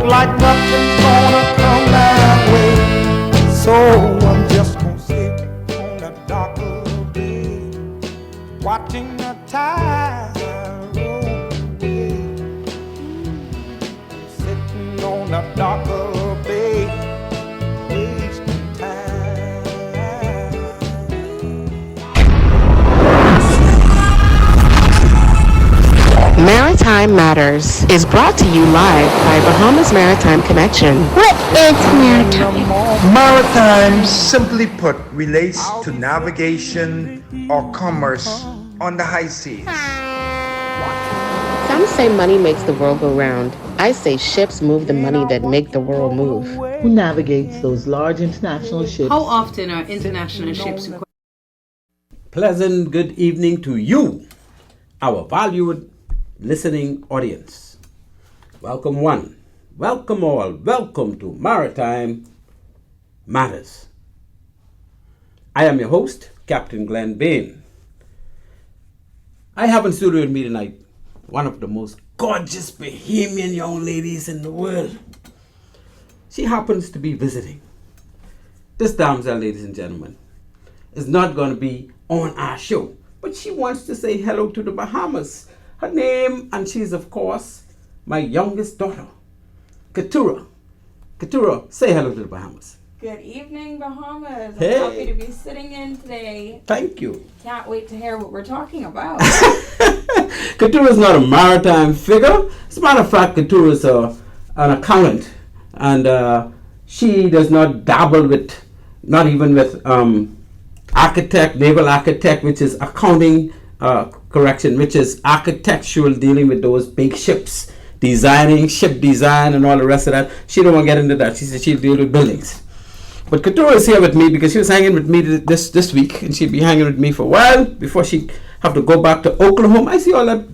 like nothing's gonna come my way. So I'm just gonna sit on that dock of the bay, watching the tide roll away. Sitting on the dock of the bay, wasting time. Maritime Matters is brought to you live by Bahamas Maritime Connection. What is maritime? Maritime, simply put, relates to navigation or commerce on the high seas. Some say money makes the world go round. I say ships move the money that make the world move. Who navigates those large international ships? How often are international ships required? Pleasant good evening to you, our valued listening audience. Welcome one, welcome all, welcome to Maritime Matters. I am your host, Captain Glenn Bain. I have in studio with me tonight one of the most gorgeous Bahamian young ladies in the world. She happens to be visiting. This damsel, ladies and gentlemen, is not going to be on our show, but she wants to say hello to the Bahamas. Her name, and she's of course my youngest daughter, Keturah. Keturah, say hello to the Bahamas. Good evening, Bahamas. Hey. I'm happy to be sitting in today. Thank you. Can't wait to hear what we're talking about. Keturah is not a maritime figure. As a matter of fact, Keturah is an accountant, and she does not dabble with, not even with architect, naval architect, which is accounting, which is architectural, dealing with those big ships, designing, ship design and all the rest of that. She don't want to get into that. She said she'll deal with buildings. But Keturah is here with me because she was hanging with me this week, and she'll be hanging with me for a while before she have to go back to Oklahoma. I see all that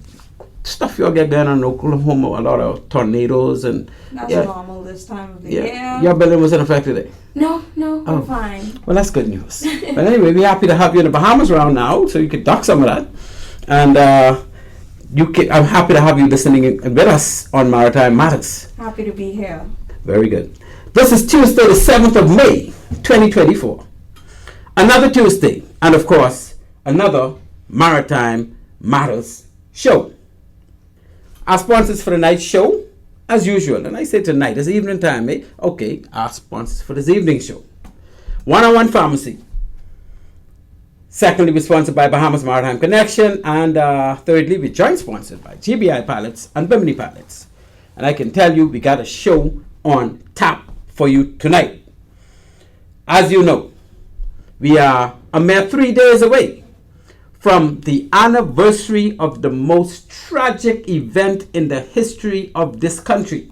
stuff you all get going on in Oklahoma, a lot of tornadoes and That's normal this time of the year. Your building wasn't affected today? No, we're fine. Well, that's good news. But anyway, we're happy to have you in the Bahamas around now, so you can dock some of that. And I'm happy to have you listening with us on Maritime Matters. Happy to be here. Very good. This is Tuesday, the 7th of May, 2024. Another Tuesday, and of course, another Maritime Matters show. Our sponsors for the night show, as usual, and I say tonight, it's evening time, eh? Okay, our sponsors for this evening show. 101 Pharmacy. Secondly, we're sponsored by Bahamas Maritime Connection, and thirdly, we're joint sponsored by GBI Pilots and Bimini Pilots. And I can tell you, we got a show on tap for you tonight. As you know, we are a mere 3 days away from the anniversary of the most tragic event in the history of this country.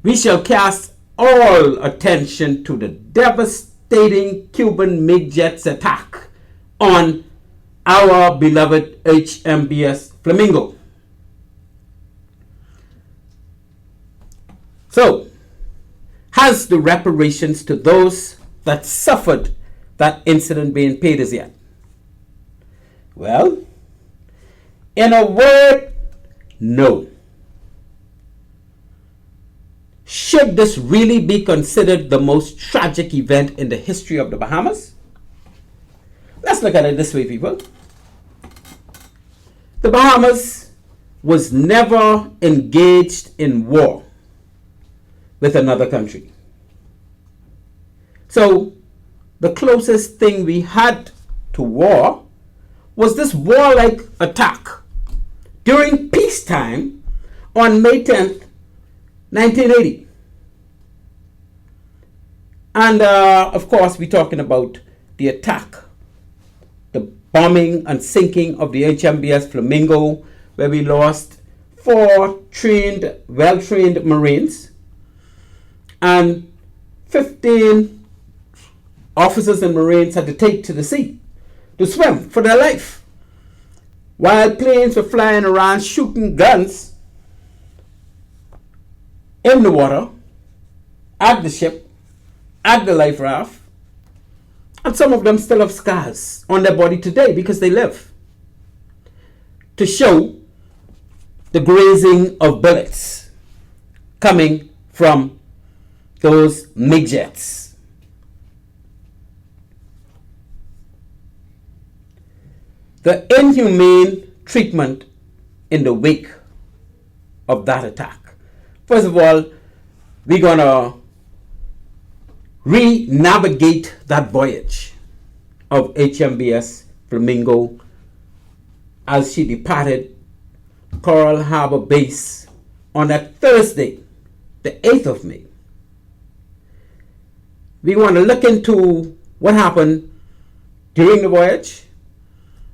We shall cast all attention to the devastating Cuban MiG jets attack on our beloved HMBS Flamingo. So, has the reparations to those that suffered that incident been paid as yet? Well, in a word, no. Should this really be considered the most tragic event in the history of the Bahamas? Let's look at it this way, people. The Bahamas was never engaged in war with another country. So, the closest thing we had to war was this warlike attack during peacetime on May 10th, 1980. And of course, we're talking about the attack, the bombing and sinking of the HMBS Flamingo, where we lost 4 well-trained Marines and 15 officers and Marines had to take to the sea to swim for their life, while planes were flying around shooting guns in the water, at the ship, at the life raft, and some of them still have scars on their body today because they live, to show the grazing of bullets coming from those midgets. The inhumane treatment in the wake of that attack. First of all, we're going to re-navigate that voyage of HMBS Flamingo as she departed Coral Harbor Base on that Thursday, the 8th of May. We want to look into what happened during the voyage,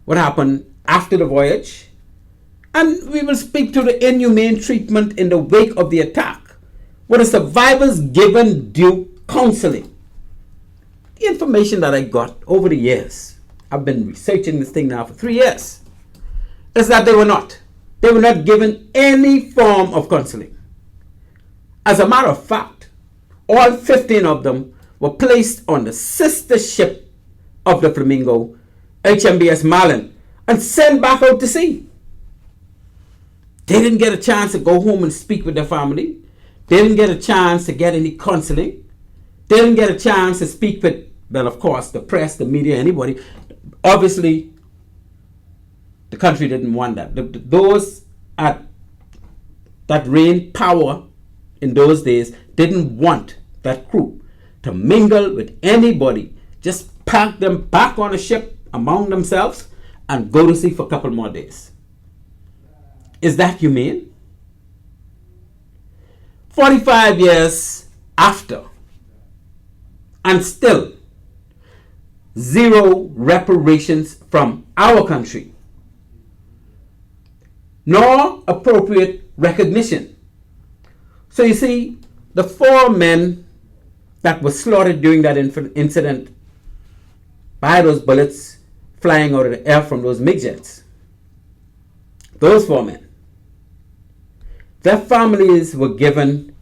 what happened after the voyage, and we will speak to the inhumane treatment in the wake of the attack. Were the survivors given due counseling? The information that I got over the years, I've been researching this thing now for 3 years, is that they were not. They were not given any form of counseling. As a matter of fact, all 15 of them were placed on the sister ship of the Flamingo, HMBS Marlin, and sent back out to sea. They didn't get a chance to go home and speak with their family. They didn't get a chance to get any counseling. They didn't get a chance to speak with, well, of course, the press, the media, anybody. Obviously, the country didn't want that. Those that reigned power in those days didn't want that crew to mingle with anybody. Just pack them back on a ship among themselves and go to sea for a couple more days. Is that humane? 45 years after, and still zero reparations from our country, nor appropriate recognition. So you see, the 4 men that were slaughtered during that incident by those bullets flying out of the air from those midgets, those 4 men, their families were given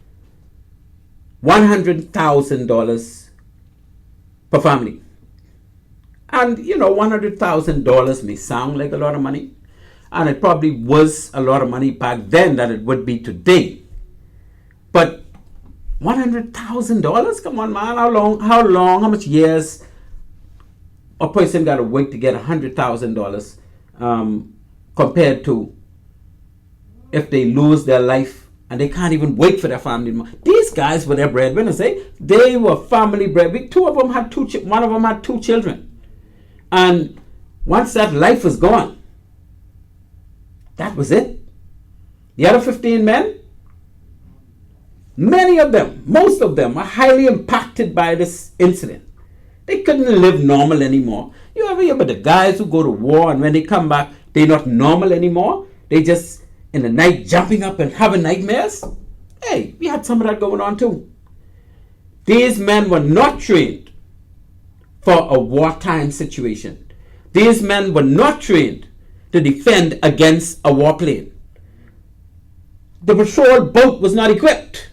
$100,000 per family. And you know, $100,000 may sound like a lot of money, and it probably was a lot of money back then that it would be today. But $100,000? Come on, man. How much years a person got to wait to get $100,000 compared to if they lose their life and they can't even wait for their family anymore. These guys were their breadwinners. They were family breadwinners. One of them had 2 children. And once that life was gone, that was it. The other 15 men, many of them, most of them, are highly impacted by this incident. They couldn't live normal anymore. You ever hear about the guys who go to war and when they come back, they're not normal anymore? They just, in the night, jumping up and having nightmares? Hey, we had some of that going on too. These men were not trained for a wartime situation. These men were not trained to defend against a warplane. The patrol boat was not equipped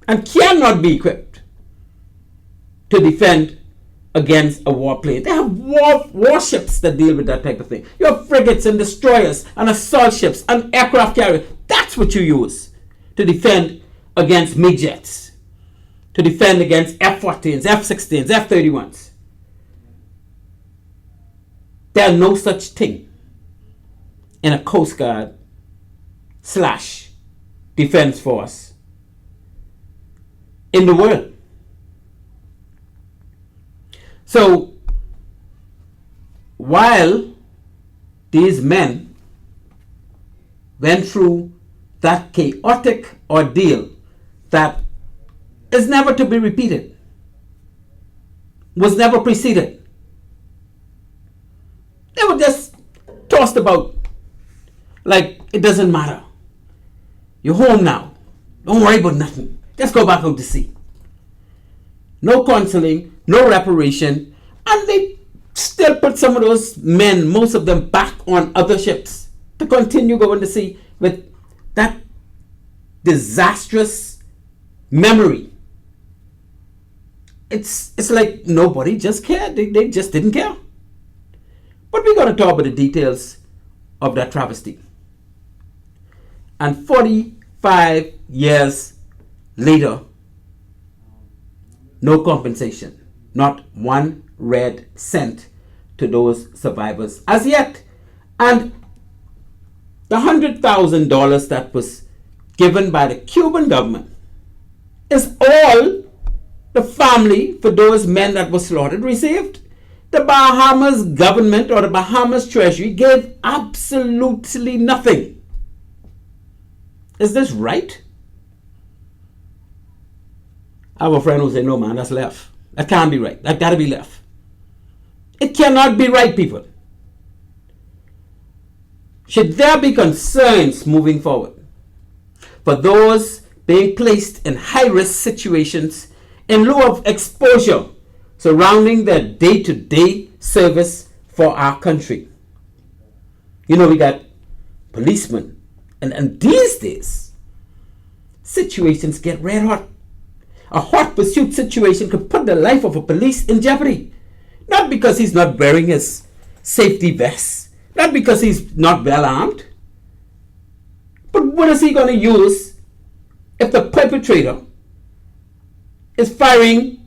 and cannot be equipped to defend against a warplane. They have warships that deal with that type of thing. You have frigates and destroyers and assault ships and aircraft carriers. That's what you use to defend against midgets, to defend against F-14s, F-16s, F-31s. There's no such thing in a Coast Guard / Defense Force in the world. So, while these men went through that chaotic ordeal that is never to be repeated, was never preceded, they were just tossed about like it doesn't matter. You're home now. Don't worry about nothing. Just go back out to sea. No counseling, no reparation, and they still put some of those men, most of them, back on other ships to continue going to sea with that disastrous memory. It's like nobody just cared. They just didn't care. But we're going to talk about the details of that travesty. And 40 5 years later, no compensation, not one red cent to those survivors as yet. And the $100,000 that was given by the Cuban government is all the family for those men that were slaughtered received. The Bahamas government or the Bahamas Treasury gave absolutely nothing. Is this right? I have a friend who said, no man, that's left. That can't be right. That gotta be left. It cannot be right, people. Should there be concerns moving forward for those being placed in high-risk situations in lieu of exposure surrounding their day-to-day service for our country? You know, we got policemen, and these days, situations get red hot. A hot pursuit situation could put the life of a police in jeopardy. Not because he's not wearing his safety vest, not because he's not well armed, but what is he going to use if the perpetrator is firing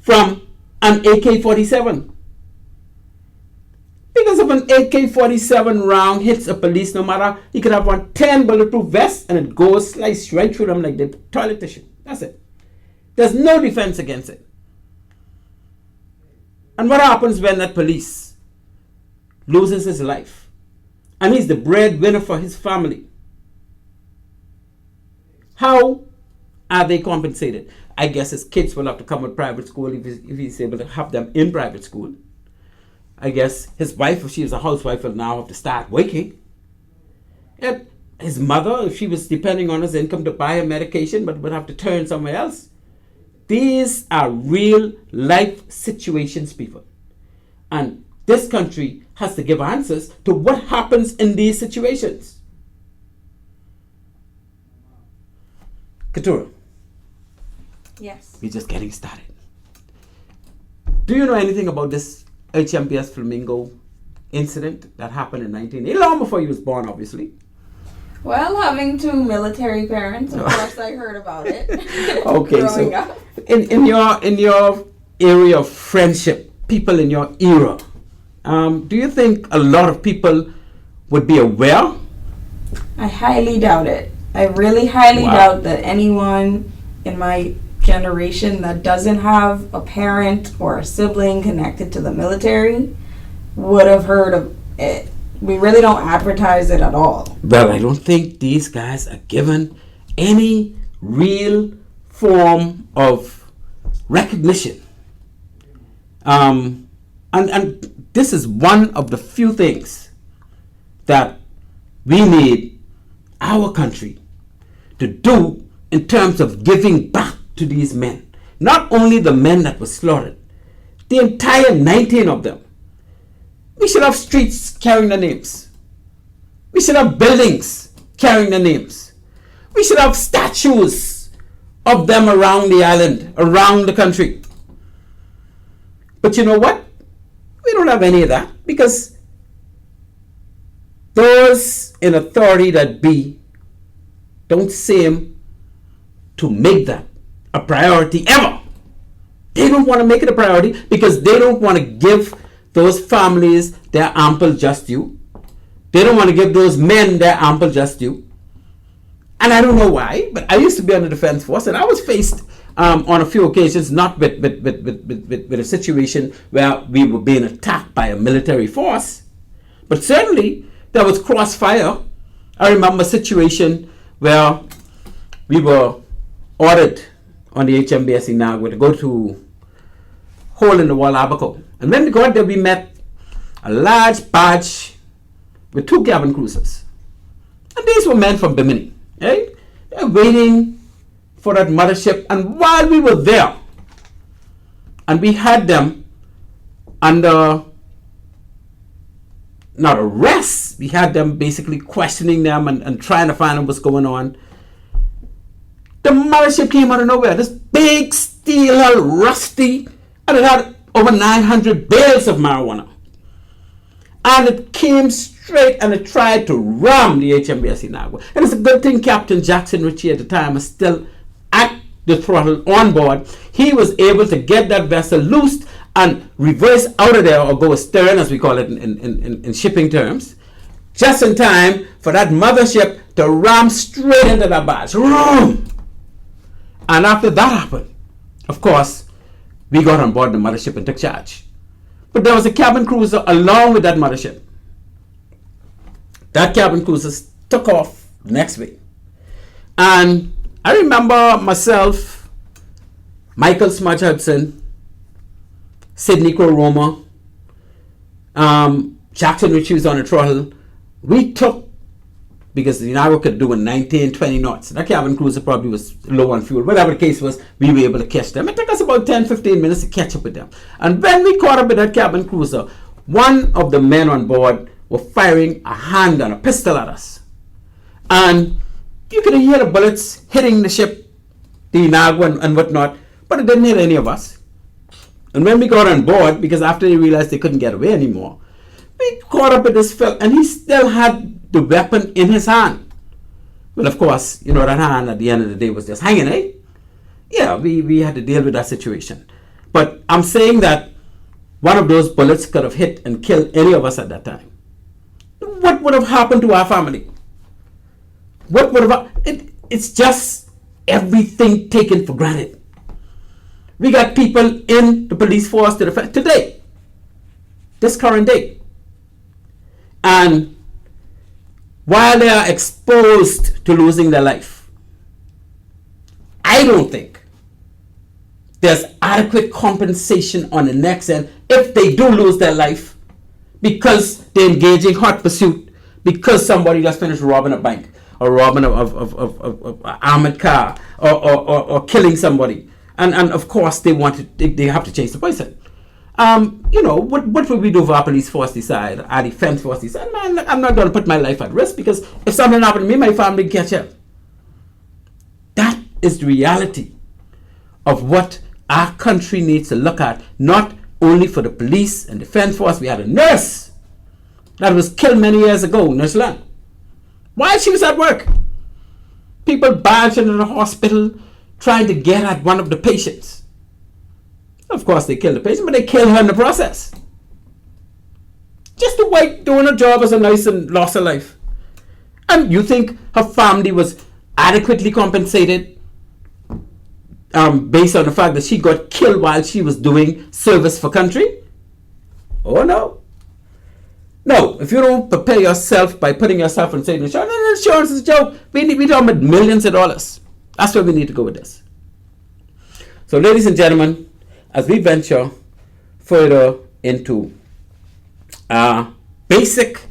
from an AK-47? Because if an AK-47 round hits a police, no matter, he could have on 10 bulletproof vests and it goes sliced right through them like the toilet tissue. That's it. There's no defense against it. And what happens when that police loses his life and he's the breadwinner for his family? How are they compensated? I guess his kids will have to come with private school if he's able to have them in private school. I guess his wife, if she is a housewife, will now have to start working. And his mother, if she was depending on his income to buy her medication, but would have to turn somewhere else. These are real life situations, people. And this country has to give answers to what happens in these situations. Katura. Yes. We're just getting started. Do you know anything about this HMPS Flamingo incident that happened in 1980? Long before you was born, obviously. Well, having two military parents, of course, I heard about it. Okay, growing so up. in your area of friendship, people in your era, do you think a lot of people would be aware? I highly doubt it. I really highly doubt that anyone in my generation that doesn't have a parent or a sibling connected to the military would have heard of it. We really don't advertise it at all. Well, I don't think these guys are given any real form of recognition. And this is one of the few things that we need our country to do in terms of giving back to these men. Not only the men that were slaughtered, the entire 19 of them. We should have streets carrying their names. We should have buildings carrying their names. We should have statues of them around the island, around the country. But you know what? We don't have any of that because those in authority that be don't seem to make that a priority ever. They don't want to make it a priority because they don't want to give those families their ample just due. They don't want to give those men their ample just due. And I don't know why, but I used to be on the defense force and I was faced on a few occasions, not with a situation where we were being attacked by a military force, but certainly there was crossfire. I remember a situation where we were ordered on the HMBS Inagua to go to Hole in the Wall, Abaco. And when we got there, we met a large barge with two cabin cruisers. And these were men from Bimini. Right? They're waiting for that mothership. And while we were there, and we had them under, not arrest, we had them basically questioning them and trying to find out what's going on. The mothership came out of nowhere. This big steel hull, rusty, and it had over 900 bales of marijuana. And it came straight straight and it tried to ram the HMBS Inagua. And it's a good thing Captain Jackson Ritchie at the time was still at the throttle on board. He was able to get that vessel loosed and reverse out of there, or go astern as we call it in shipping terms, just in time for that mothership to ram straight into that barge. And after that happened, of course, we got on board the mothership and took charge. But there was a cabin cruiser along with that mothership. That cabin cruiser took off the next week. And I remember myself, Michael Smudge Hudson, Sidney Crow-Roma, Jackson Ritchie was on the throttle. We took, because the Inagua could do in 19, 20 knots. That cabin cruiser probably was low on fuel. Whatever the case was, we were able to catch them. It took us about 10, 15 minutes to catch up with them. And when we caught up with that cabin cruiser, one of the men on board were firing a hand and a pistol at us. And you could hear the bullets hitting the ship, the Inagua and whatnot, but it didn't hit any of us. And when we got on board, because after they realized they couldn't get away anymore, we caught up with this fellow, and he still had the weapon in his hand. Well, of course, you know, that hand at the end of the day was just hanging, eh? Yeah, we had to deal with that situation. But I'm saying that one of those bullets could have hit and killed any of us at that time. What would have happened to our family? What would have it's just everything taken for granted. We got people in the police force today, this current day. And while they are exposed to losing their life, I don't think there's adequate compensation on the next end if they do lose their life because they engage in hot pursuit, because somebody just finished robbing a bank or robbing of armored car or killing somebody. And of course they have to chase the person. You know, what would we do if our police force decide, our defense force decide, man, I'm not going to put my life at risk because if something happened to me, my family can catch up. That is the reality of what our country needs to look at, not only for the police and defense force. We had a nurse that was killed many years ago, Nurse Land. While she was at work, people barged into the hospital trying to get at one of the patients. Of course, they killed the patient, but they killed her in the process. Just a wife doing her job as a nurse and lost her life. And you think her family was adequately compensated based on the fact that she got killed while she was doing service for country? Oh, no. No, if you don't prepare yourself by putting yourself in state insurance, insurance is a joke. We talking about millions of dollars. That's where we need to go with this. So, ladies and gentlemen, as we venture further into basic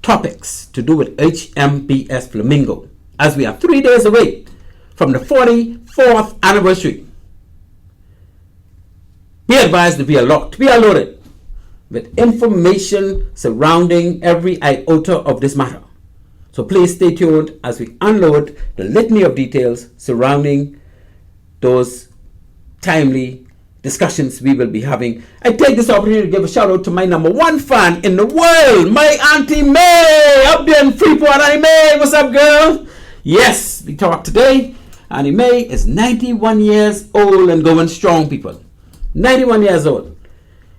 topics to do with HMBS Flamingo, as we are 3 days away from the 44th anniversary, be advised to be alert, be alerted with information surrounding every iota of this matter. So please stay tuned as we unload the litany of details surrounding those timely discussions we will be having. I take this opportunity to give a shout out to my number one fan in the world, my Auntie May, up there in Freeport. Auntie May, what's up, girl? Yes, we talk today. Auntie May is 91 years old and going strong, people. 91 years old.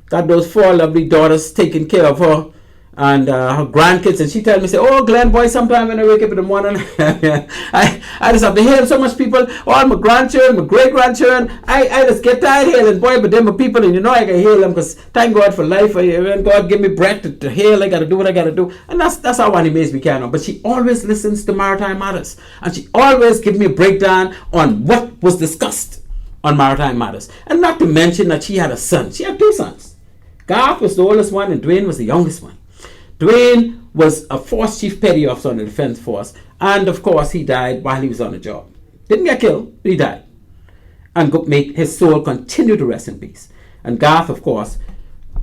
Got those 4 lovely daughters taking care of her and her grandkids, and she tells me, say, oh, Glenn, boy, sometime when I wake up in the morning, I just have to hail so much people, all my grandchildren, my great-grandchildren, I just get tired hailing, boy, but then my people, and you know I can hail them, because thank God for life, when God give me breath to hail, I got to do what I got to do, and that's how Auntie May's we can. But she always listens to Maritime Matters, and she always gives me a breakdown on what was discussed on Maritime Matters, and not to mention that she had a son. She had 2 sons. Garth was the oldest one, and Dwayne was the youngest one. Dwayne was a Force Chief Petty Officer in the Defense Force, and of course he died while he was on the job. Didn't get killed, but he died. And make his soul continue to rest in peace. And Garth, of course,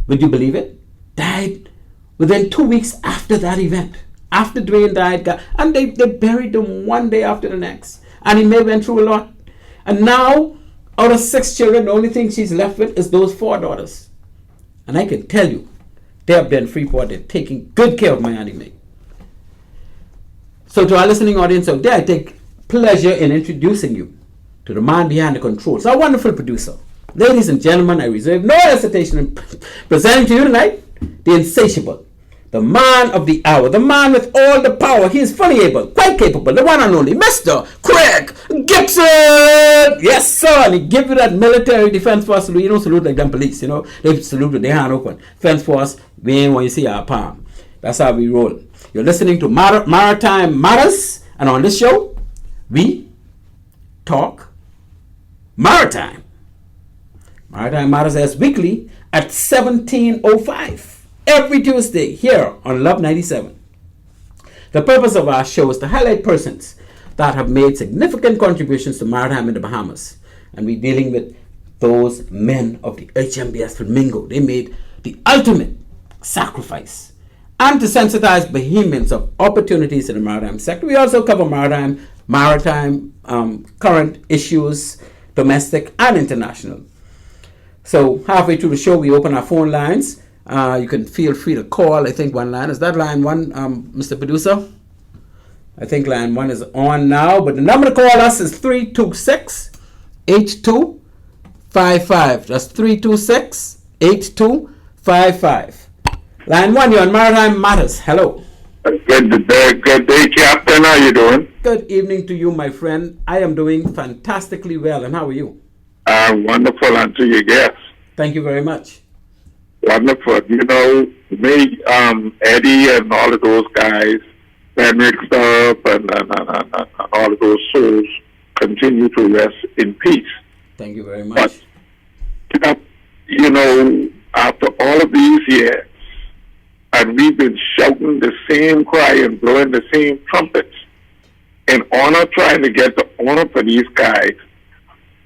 would you believe it, died within 2 weeks after that event. After Dwayne died, and they buried him one day after the next. And he may have went through a lot. And now, out of 6 children, the only thing she's left with is those 4 daughters. And I can tell you, they have been Freeport, they're taking good care of my Auntie May. So to our listening audience out there, I take pleasure in introducing you to the man behind the controls, our wonderful producer. Ladies and gentlemen, I reserve no hesitation in presenting to you tonight the insatiable, the man of the hour, the man with all the power. He is fully able, quite capable, the one and only Mr. Craig Gibson. Yes, sir. And he give you that military defense force salute. You don't salute like them police, you know. They salute with their hand open. Defense force, we ain't when you see our palm. That's how we roll. You're listening to Maritime Matters, and on this show, we talk maritime. Maritime Matters airs weekly at 17:05 every Tuesday here on Love 97. The purpose of our show is to highlight persons that have made significant contributions to maritime in the Bahamas, and we're dealing with those men of the HMBS Flamingo. They made the ultimate sacrifice, and to sensitize Bahamians of opportunities in the maritime sector. We also cover maritime current issues, domestic and international. So halfway through the show, we open our phone lines. You can feel free to call. I think one line is that line one, Mr. Producer. I think line one is on now, but the number to call us is 326-8255. That's 326-8255. Line one, you're on Maritime Matters. Hello. Good day, Captain. How you doing? Good evening to you, my friend. I am doing fantastically well, and how are you? Wonderful, and to your guests. Thank you very much. Wonderful. You know, me, Eddie, and all of those guys that mixed up, and all of those souls continue to rest in peace. Thank you very much. But, you know, after all of these years, and we've been shouting the same cry and blowing the same trumpets in honor, trying to get the honor for these guys.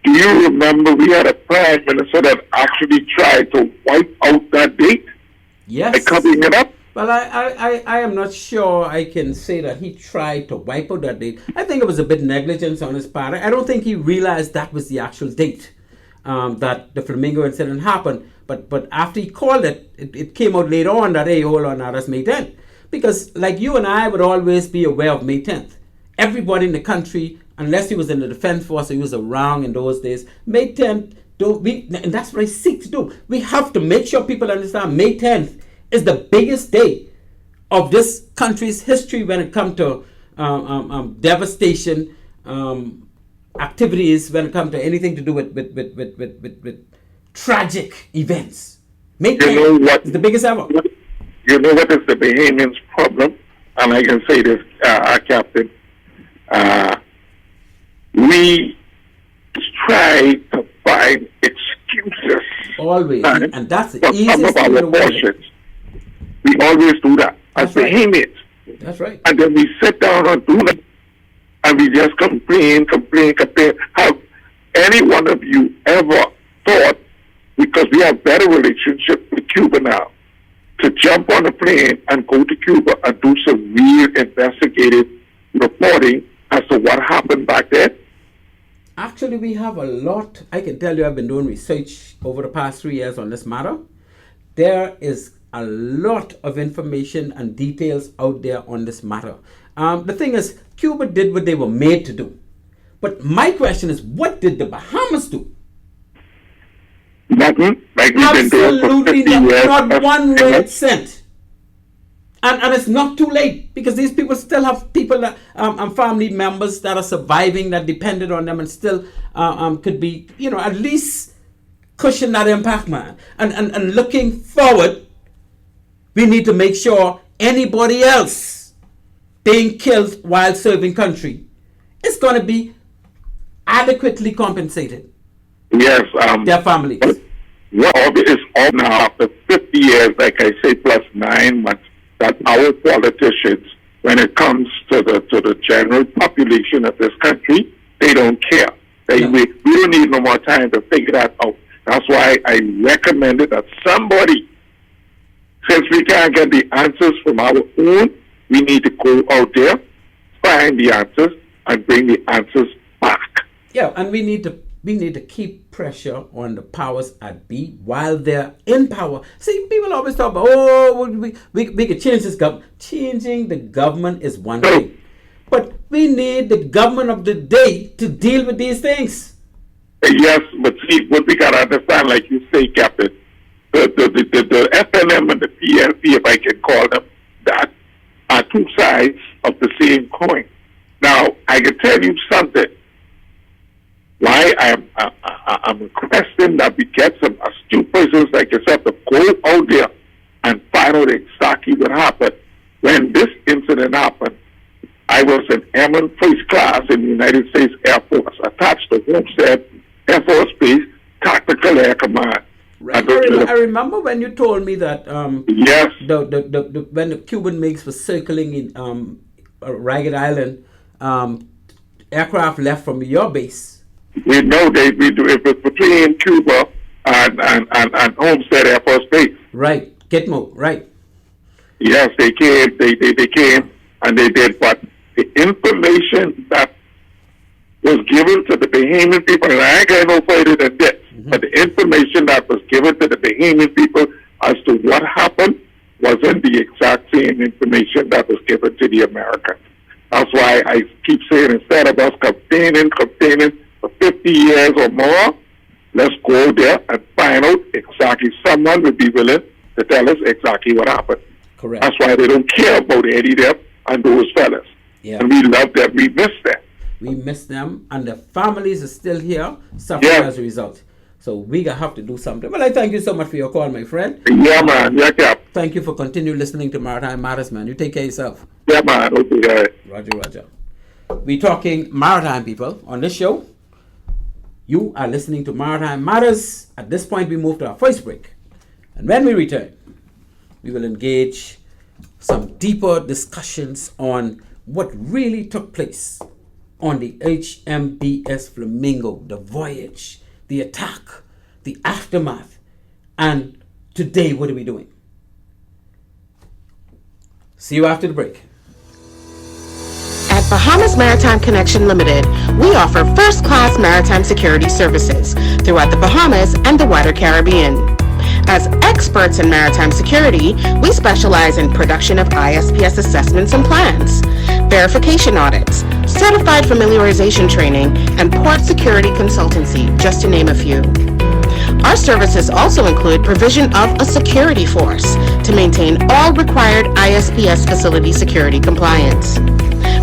Do you remember we had a prime minister that actually tried to wipe out that date? Yes. By covering it up? Well, I am not sure I can say that he tried to wipe out that date. I think it was a bit negligence on his part. I don't think he realized that was the actual date that the Flamingo Incident happened. But after he called it, it came out later on that, hey, hold on, now that's May 10th. Because like you and I would always be aware of May 10th. Everybody in the country, unless he was in the defense force or he was around in those days, May 10th, and that's what I seek to do. We have to make sure people understand May 10th is the biggest day of this country's history when it comes to devastation, activities, when it comes to anything to do with tragic events. May 10th is the biggest ever. You know what is the Bahamians' problem? And I can say this, Captain. We try to find excuses. Always. And that's the easiest thing in the world. We always do that as Bahamians. That's right. And then we sit down and do that. And we just complain. Have any one of you ever thought, because we have better relationship with Cuba now, to jump on a plane and go to Cuba and do some real investigative reporting as to what happened back then? Actually, we have a lot. I can tell you I've been doing research over the past 3 years on this matter. There is a lot of information and details out there on this matter. The thing is, Cuba did what they were made to do. But my question is, what did the Bahamas do? Nothing. Like absolutely not one red cent. And it's not too late, because these people still have people that, family members that are surviving, that depended on them, and still could be, at least cushion that impact, man. And looking forward, we need to make sure anybody else being killed while serving country is going to be adequately compensated. Yes. Their families. Well, it's all now after 50 years, like I say, plus 9 months, that our politicians, when it comes to the general population of this country, they don't care. We don't need no more time to figure that out. That's why I recommended that somebody, since we can't get the answers from our own, we need to go out there, find the answers, and bring the answers back. Yeah, and we need to keep pressure on the powers at be while they're in power. See, people always talk about, we could change this government. Changing the government is one thing. But we need the government of the day to deal with these things. Yes, but see, what we got to understand, like you say, Captain, the FLM and the PLP, if I can call them that, are two sides of the same coin. Now, I can tell you something. Why I'm requesting that we get some astute persons like yourself to go out there and find out exactly what happened. When this incident happened, I was an airman first class in the United States Air Force, attached to Homestead Air Force Base Tactical Air Command. Right. I remember when you told me that yes, when the Cuban MiGs were circling in Ragged Island, aircraft left from your base. We know we do it was between Cuba and Homestead Air Force Base. Right, Gitmo, right. Yes, they came. They came and they did. But the information that was given to the Bahamian people, and I ain't going no further than this, but the information that was given to the Bahamian people as to what happened wasn't the exact same information that was given to the Americans. That's why I keep saying, instead of us campaigning for 50 years or more, let's go there and find out exactly. Someone would be willing to tell us exactly what happened. Correct. That's why they don't care about Eddie Depp and those fellas. Yeah. And we love them. We miss them. We miss them, and the families are still here suffering as a result. So we have to do something. Well, I thank you so much for your call, my friend. Yeah, man. Yeah, Cap. Thank you for continuing listening to Maritime Matters, man. You take care of yourself. Yeah, man. Okay, Roger. We talking maritime people on this show. You are listening to Maritime Matters. At this point, we move to our first break. And when we return, we will engage some deeper discussions on what really took place on the HMBS Flamingo, the voyage, the attack, the aftermath, and today, what are we doing? See you after the break. At Bahamas Maritime Connection Limited, we offer first-class maritime security services throughout the Bahamas and the wider Caribbean. As experts in maritime security, we specialize in production of ISPS assessments and plans, verification audits, certified familiarization training, and port security consultancy, just to name a few. Our services also include provision of a security force to maintain all required ISPS facility security compliance.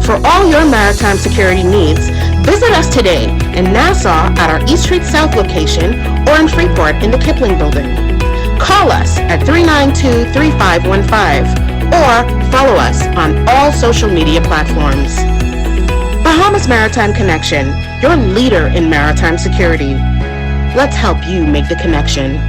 For all your maritime security needs, visit us today in Nassau at our East Street South location or in Freeport in the Kipling Building. Call us at 392-3515 or follow us on all social media platforms. Bahamas Maritime Connection, your leader in maritime security. Let's help you make the connection.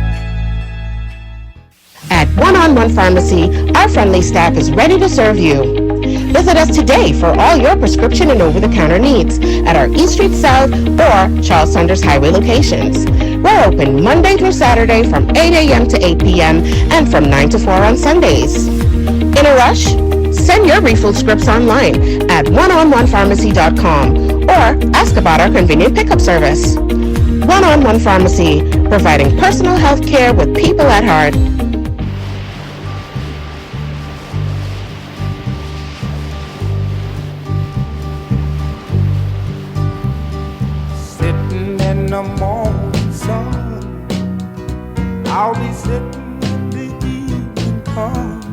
At One-on-One Pharmacy, our friendly staff is ready to serve you. Visit us today for all your prescription and over-the-counter needs at our East Street South or Charles Saunders Highway locations. We're open Monday through Saturday from 8 a.m. to 8 p.m. and from 9 to 4 on Sundays. In a rush? Send your refill scripts online at oneononepharmacy.com or ask about our convenient pickup service. One-on-One Pharmacy, providing personal health care with people at heart. Sitting in the morning sun, I'll be sitting when the evening comes,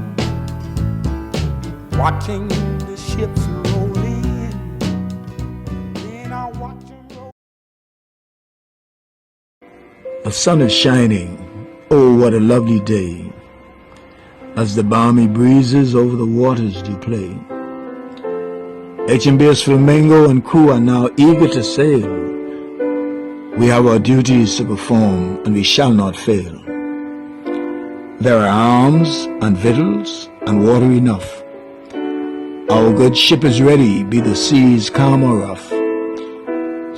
watching the ships roll in, then I'll watch them roll. The sun is shining, oh what a lovely day, as the balmy breezes over the waters do play. HMBS Flamingo and crew are now eager to sail. We have our duties to perform and we shall not fail. There are arms and victuals and water enough. Our good ship is ready, be the seas calm or rough.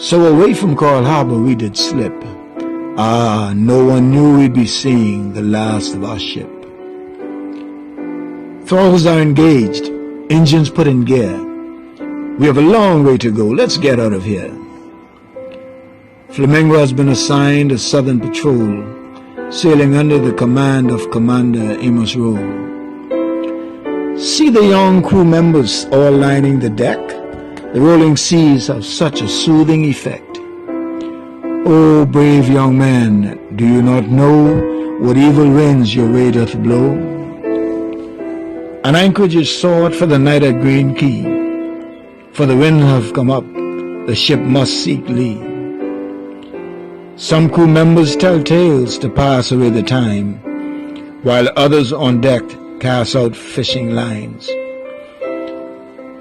So away from Coral Harbor we did slip. Ah, no one knew we'd be seeing the last of our ship. Throttles are engaged, engines put in gear. We have a long way to go, let's get out of here. Flamingo has been assigned a southern patrol, sailing under the command of Commander Amos Rowe. See the young crew members all lining the deck, The rolling seas have such a soothing effect. Oh, brave young man, do you not know what evil winds your way doth blow? An anchorage is sought for the night at Green Key, for the wind have come up, the ship must seek lee. Some crew members tell tales to pass away the time, while others on deck cast out fishing lines.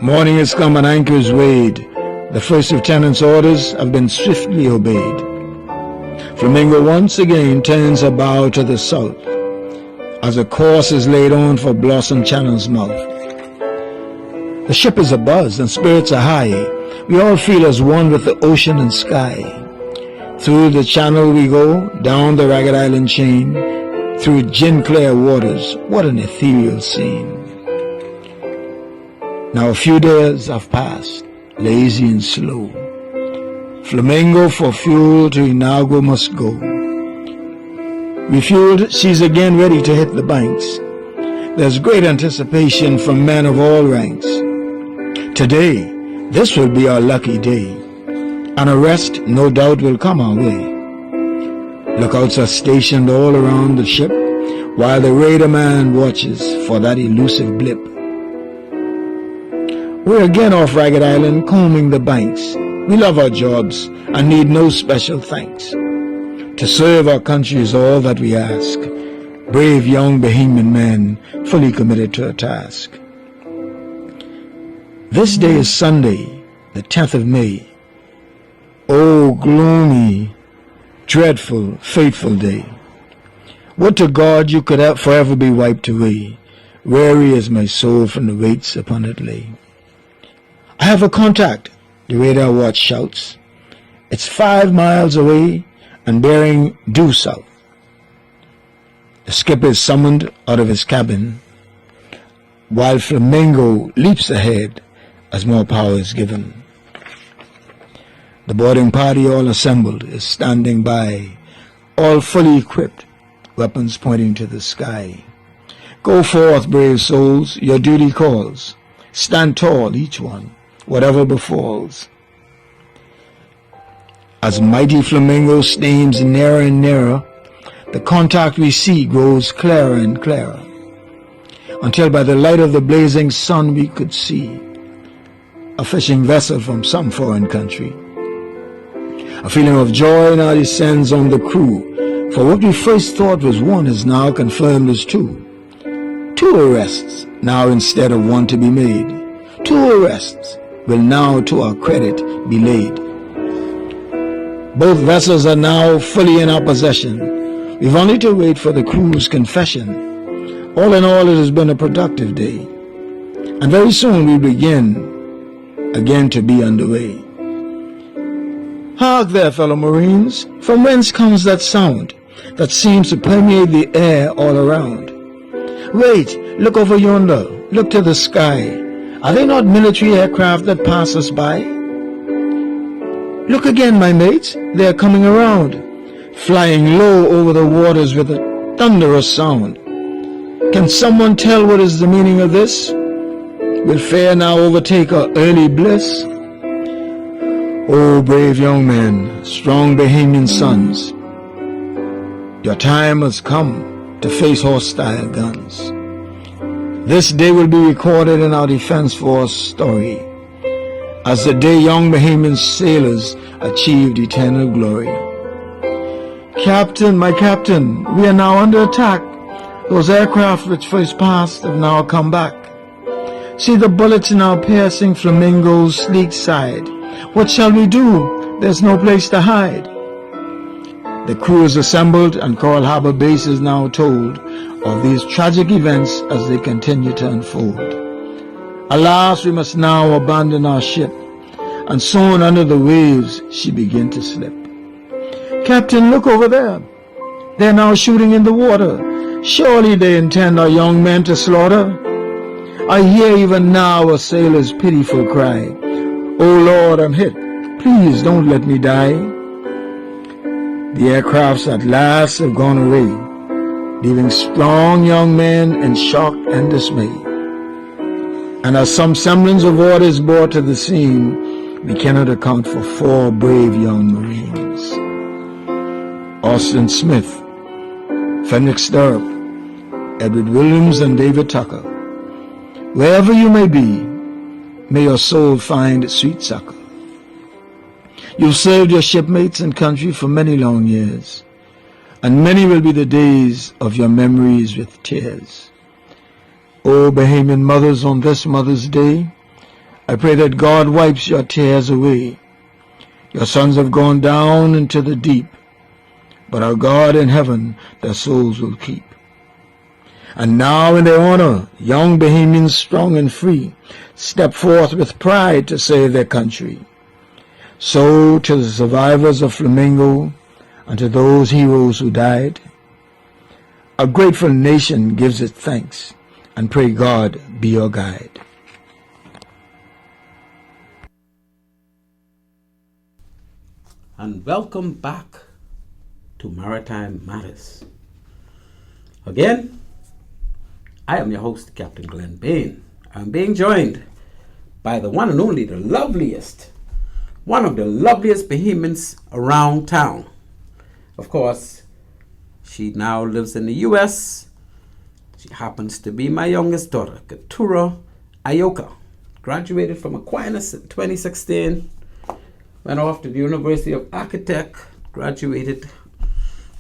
Morning has come and anchor is weighed. The first lieutenant's orders have been swiftly obeyed. Flamingo once again turns her bow to the south, as a course is laid on for Blossom Channel's mouth. The ship is abuzz and spirits are high. We all feel as one with the ocean and sky. Through the channel we go, down the Ragged Island chain, through gin-clear waters. What an ethereal scene. Now a few days have passed, lazy and slow. Flamingo for fuel to Inago must go. Refueled, she's again ready to hit the banks. There's great anticipation from men of all ranks. Today, this will be our lucky day. An arrest, no doubt, will come our way. Lookouts are stationed all around the ship, while the raider man watches for that elusive blip. We're again off Ragged Island, combing the banks. We love our jobs and need no special thanks. To serve our country is all that we ask. Brave young Bahamian men, fully committed to a task. This day is Sunday, the 10th of May. Oh, gloomy, dreadful, fateful day. Would to God you could forever be wiped away. Weary is my soul from the weights upon it lay. I have a contact, the radar watch shouts. It's 5 miles away and bearing due south. The skipper is summoned out of his cabin, while Flamingo leaps ahead as more power is given. The boarding party all assembled is standing by, all fully equipped, weapons pointing to the sky. Go forth, brave souls, your duty calls. Stand tall, each one, whatever befalls. As mighty Flamingo steams nearer and nearer, the contact we see grows clearer and clearer, until by the light of the blazing sun we could see a fishing vessel from some foreign country. A feeling of joy now descends on the crew, for what we first thought was one is now confirmed as two. 2 arrests now instead of one to be made. 2 arrests will now to our credit be laid. Both vessels are now fully in our possession. We've only to wait for the crew's confession. All in all, it has been a productive day, and very soon we begin again to be underway. Hark there, fellow Marines, from whence comes that sound that seems to permeate the air all around? Wait, look over yonder, look to the sky. Are they not military aircraft that pass us by? Look again, my mates, they are coming around, flying low over the waters with a thunderous sound. Can someone tell what is the meaning of this? Will fear now overtake our early bliss? Oh, brave young men, strong Bahamian sons, your time has come to face hostile guns. This day will be recorded in our Defense Force story as the day young Bahamian sailors achieved eternal glory. Captain, my captain, we are now under attack. Those aircraft which first passed have now come back. See the bullets now piercing Flamingo's sleek side. What shall we do? There's no place to hide. The crew is assembled and Coral Harbor Base is now told of these tragic events as they continue to unfold. Alas, we must now abandon our ship, and soon under the waves she began to slip. Captain, look over there. They're now shooting in the water. Surely they intend our young men to slaughter. I hear even now a sailor's pitiful cry. Oh Lord, I'm hit. Please don't let me die. The aircrafts at last have gone away, leaving strong young men in shock and dismay. And as some semblance of order is brought to the scene, we cannot account for 4 brave young Marines. Austin Smith, Fenwick Stirrup, Edward Williams, and David Tucker. Wherever you may be, may your soul find sweet succor. You've served your shipmates and country for many long years, and many will be the days of your memories with tears. O Bahamian mothers, on this Mother's Day, I pray that God wipes your tears away. Your sons have gone down into the deep, but our God in heaven their souls will keep. And now in their honor, young Bahamians strong and free step forth with pride to save their country. So to the survivors of Flamingo and to those heroes who died, a grateful nation gives it thanks and pray God be your guide. And welcome back to Maritime Matters. Again, I am your host, Captain Glenn Bain. I'm being joined by the one and only, the loveliest, one of the loveliest Bahamians around town. Of course, she now lives in the U.S. She happens to be my youngest daughter, Keturah Ayoka. Graduated from Aquinas in 2016. Went off to the University of Architect, graduated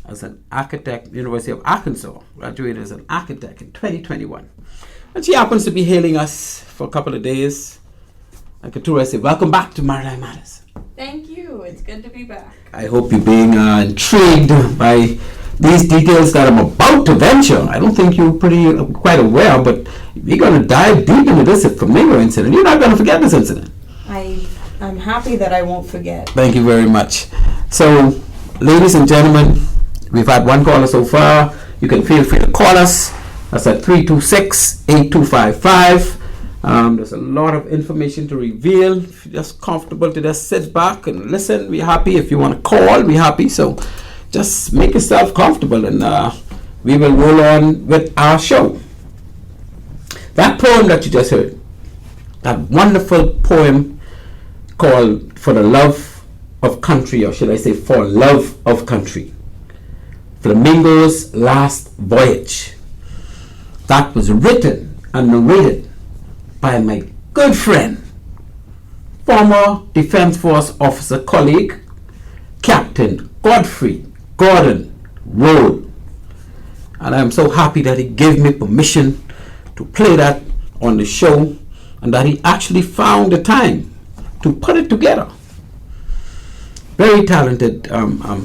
as an architect, University of Arkansas, graduated as an architect in 2021. And she happens to be hailing us for a couple of days. And Keturah, I say, welcome back to Maritime Matters. Thank you. It's good to be back. I hope you're being intrigued by these details that I'm about to venture. I don't think you're quite aware, but we're going to dive deep into this FLAMINGO incident. You're not going to forget this incident. I'm happy that I won't forget. Thank you very much. So, ladies and gentlemen, we've had one caller so far. You can feel free to call us. That's at 326-8255. There's a lot of information to reveal. If you're just comfortable to just sit back and listen, we're happy. If you want to call, we're happy. So, just make yourself comfortable and we will roll on with our show. That poem that you just heard, that wonderful poem called For the Love of Country, or should I say For Love of Country, Flamingo's Last Voyage. That was written and narrated by my good friend, former Defense Force officer colleague, Captain Godfrey Gordon Roll. And I'm so happy that he gave me permission to play that on the show and that he actually found the time to put it together. Very talented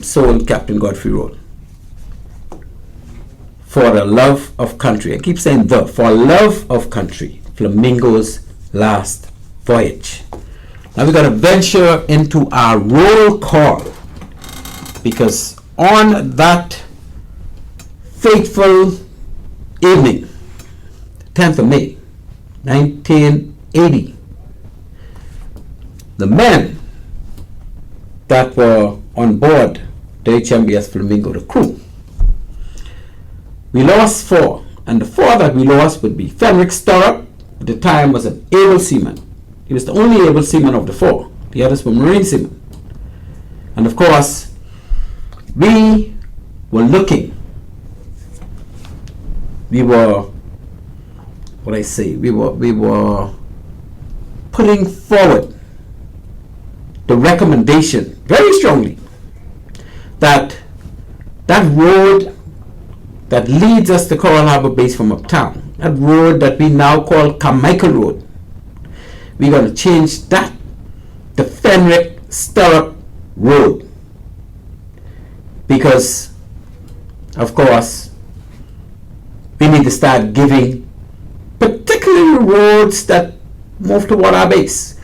soul, Captain Godfrey Roll. For the Love of Country. I keep saying For Love of Country, Flamingo's Last Voyage. Now we're going to venture into our roll call, because on that fateful evening, 10th of May, 1980, the men that were on board the HMBS Flamingo, the crew, we lost 4, and the 4 that we lost would be Fenwick Stirrup. At the time was an able seaman. He was the only able seaman of the 4. The others were Marine seamen. And of course, we were looking. We were putting forward the recommendation very strongly that road that leads us to Coral Harbor Base from uptown, that road that we now call Carmichael Road, we're going to change that to Fenwick Stirrup Road, because of course we need to start giving particularly roads that move toward our base.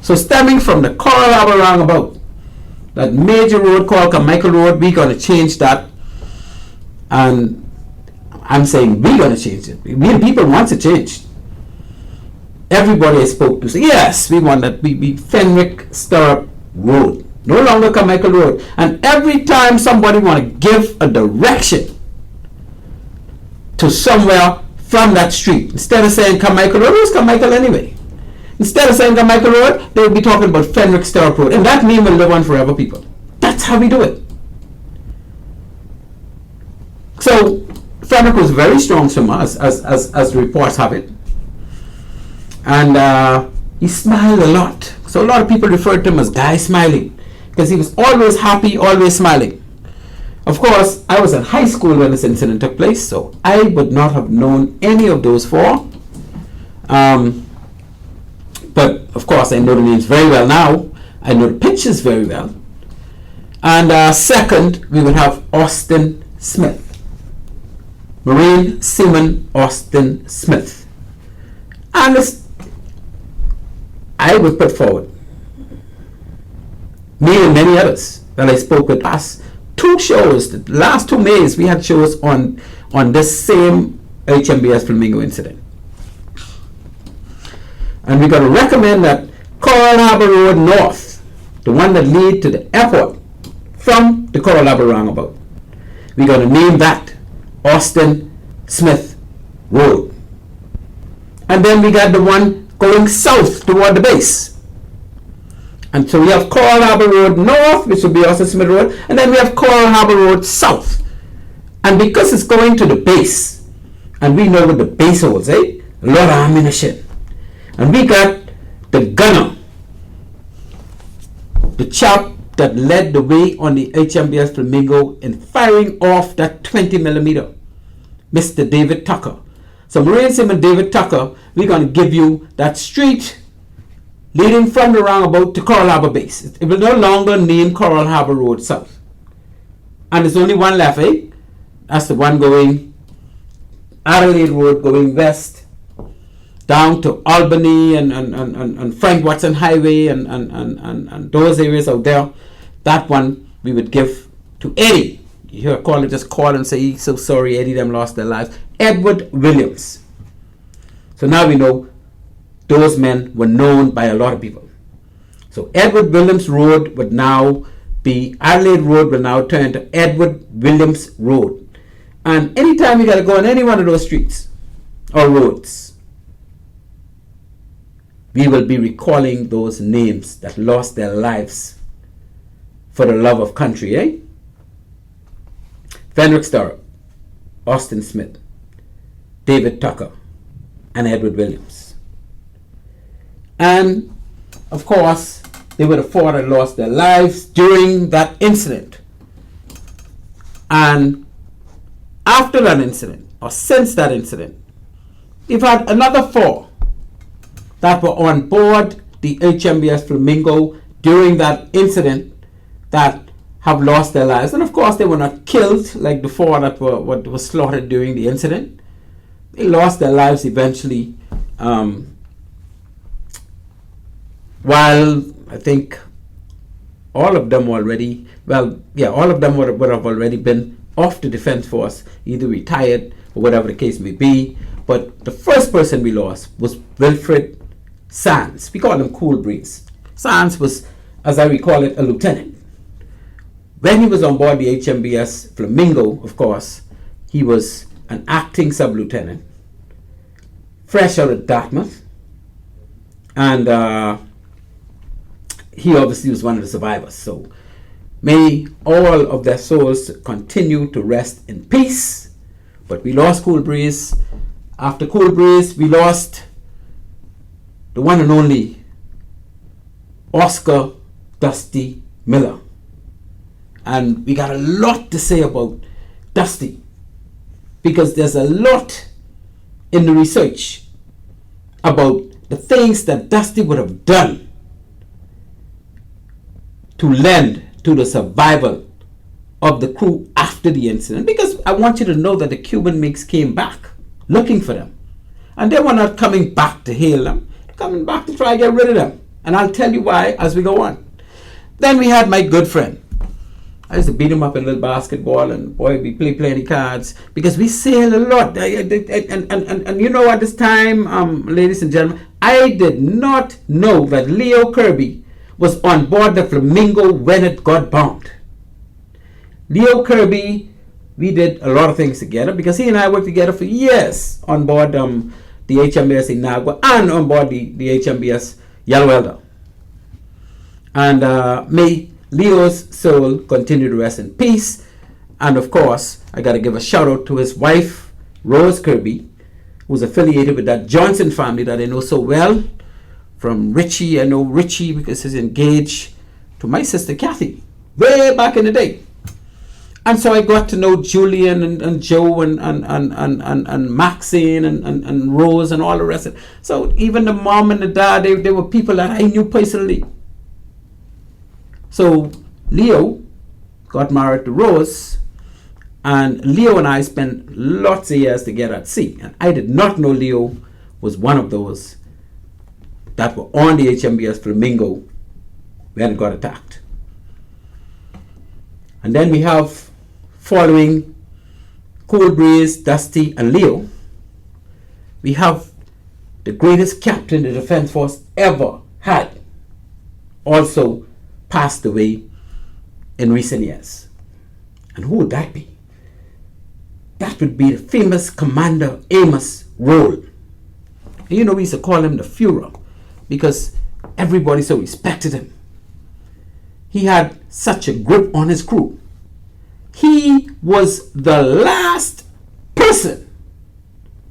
So stemming from the Coral Harbor roundabout, that major road called Carmichael Road, we're going to change that. And I'm saying we're going to change it. We people want to change. Everybody I spoke to said, yes, we want that be Fenwick Stirrup Road, no longer Carmichael Road. And every time somebody want to give a direction to somewhere from that street, instead of saying Carmichael Road, it's Carmichael anyway. Instead of saying Michael Road, they would be talking about Fenwick Stirrup Road. And that name will live on forever, people. That's how we do it. So, Fenwick was very strong from us, as the reports have it. And he smiled a lot. So a lot of people referred to him as Guy Smiling, because he was always happy, always smiling. Of course, I was in high school when this incident took place, so I would not have known any of those four. But of course, I know the names very well now. I know the pictures very well. And second, we would have Austin Smith. Marine Seaman Austin Smith. And I would put forward, me and many others that I spoke with us, 2 shows, the last 2 Mays, we had shows on this same HMBS Flamingo incident. And we're going to recommend that Coral Harbor Road North, the one that leads to the airport from the Coral Harbor roundabout, we're going to name that Austin Smith Road. And then we got the one going south toward the base. And so we have Coral Harbor Road North, which will be Austin Smith Road, and then we have Coral Harbor Road South. And because it's going to the base, and we know what the base holds, a lot of ammunition. And we got the gunner, the chap that led the way on the HMBS Flamingo in firing off that 20mm, Mr. David Tucker. So Marine Seaman David Tucker, we're going to give you that street leading from the roundabout to Coral Harbor Base. It will no longer name Coral Harbor Road South. And there's only one left, eh? That's the one going Adelaide Road going west down to Albany and Frank Watson Highway and those areas out there. That one we would give to Eddie. You hear a caller just call and say, so sorry, Eddie, them lost their lives. Edward Williams. So now we know those men were known by a lot of people. So Edward Williams Road would now be, Adelaide Road will now turn to Edward Williams Road. And anytime you got to go on any one of those streets or roads, we will be recalling those names that lost their lives for the love of country, eh? Fenwick Stirrup, Austin Smith, David Tucker, and Edward Williams. And of course, they were the 4 that lost their lives during that incident. And after that incident, or since that incident, we've had another 4 that were on board the HMBS Flamingo during that incident that have lost their lives. And of course, they were not killed like the 4 that were slaughtered during the incident. They lost their lives eventually. While I think all of them already, all of them would have already been off the defense force, either retired or whatever the case may be. But the first person we lost was Wilfred Sands. We call him Cool Breeze. Sands was, as I recall it, a lieutenant. When he was on board the HMBS Flamingo, of course, he was an acting sub-lieutenant, fresh out of Dartmouth, and he obviously was one of the survivors. So may all of their souls continue to rest in peace. But we lost Cool Breeze. After Cool Breeze, we lost the one and only Oscar Dusty Miller. And we got a lot to say about Dusty, because there's a lot in the research about the things that Dusty would have done to lend to the survival of the crew after the incident. Because I want you to know that the Cuban MiGs came back looking for them, and they were not coming back to hail them, they're coming back to try to get rid of them. And I'll tell you why as we go on. Then we had my good friend. I used to beat him up in little basketball, and boy, we playing the cards, because we sailed a lot. And you know, at this time, ladies and gentlemen, I did not know that Leo Kirby was on board the Flamingo when it got bombed. Leo Kirby, we did a lot of things together, because he and I worked together for years on board the HMBS Inagua and on board the HMBS Yellow Elder. And may Leo's soul continue to rest in peace. And of course, I got to give a shout out to his wife, Rose Kirby, who's affiliated with that Johnson family that I know so well. From Richie, I know Richie because he's engaged to my sister Kathy, way back in the day. And so I got to know Julian and Joe and Maxine and Rose and all the rest of it. So even the mom and the dad, they were people that I knew personally. So Leo got married to Rose, and Leo and I spent lots of years together at sea. And I did not know Leo was one of those that were on the HMBS Flamingo when it got attacked. And then we have, following Cool Breeze, Dusty, and Leo, we have the greatest captain the Defense Force ever had, also passed away in recent years. And who would that be? That would be the famous Commander Amos Roll. And you know, we used to call him the Führer because everybody so respected him. He had such a grip on his crew. He was the last person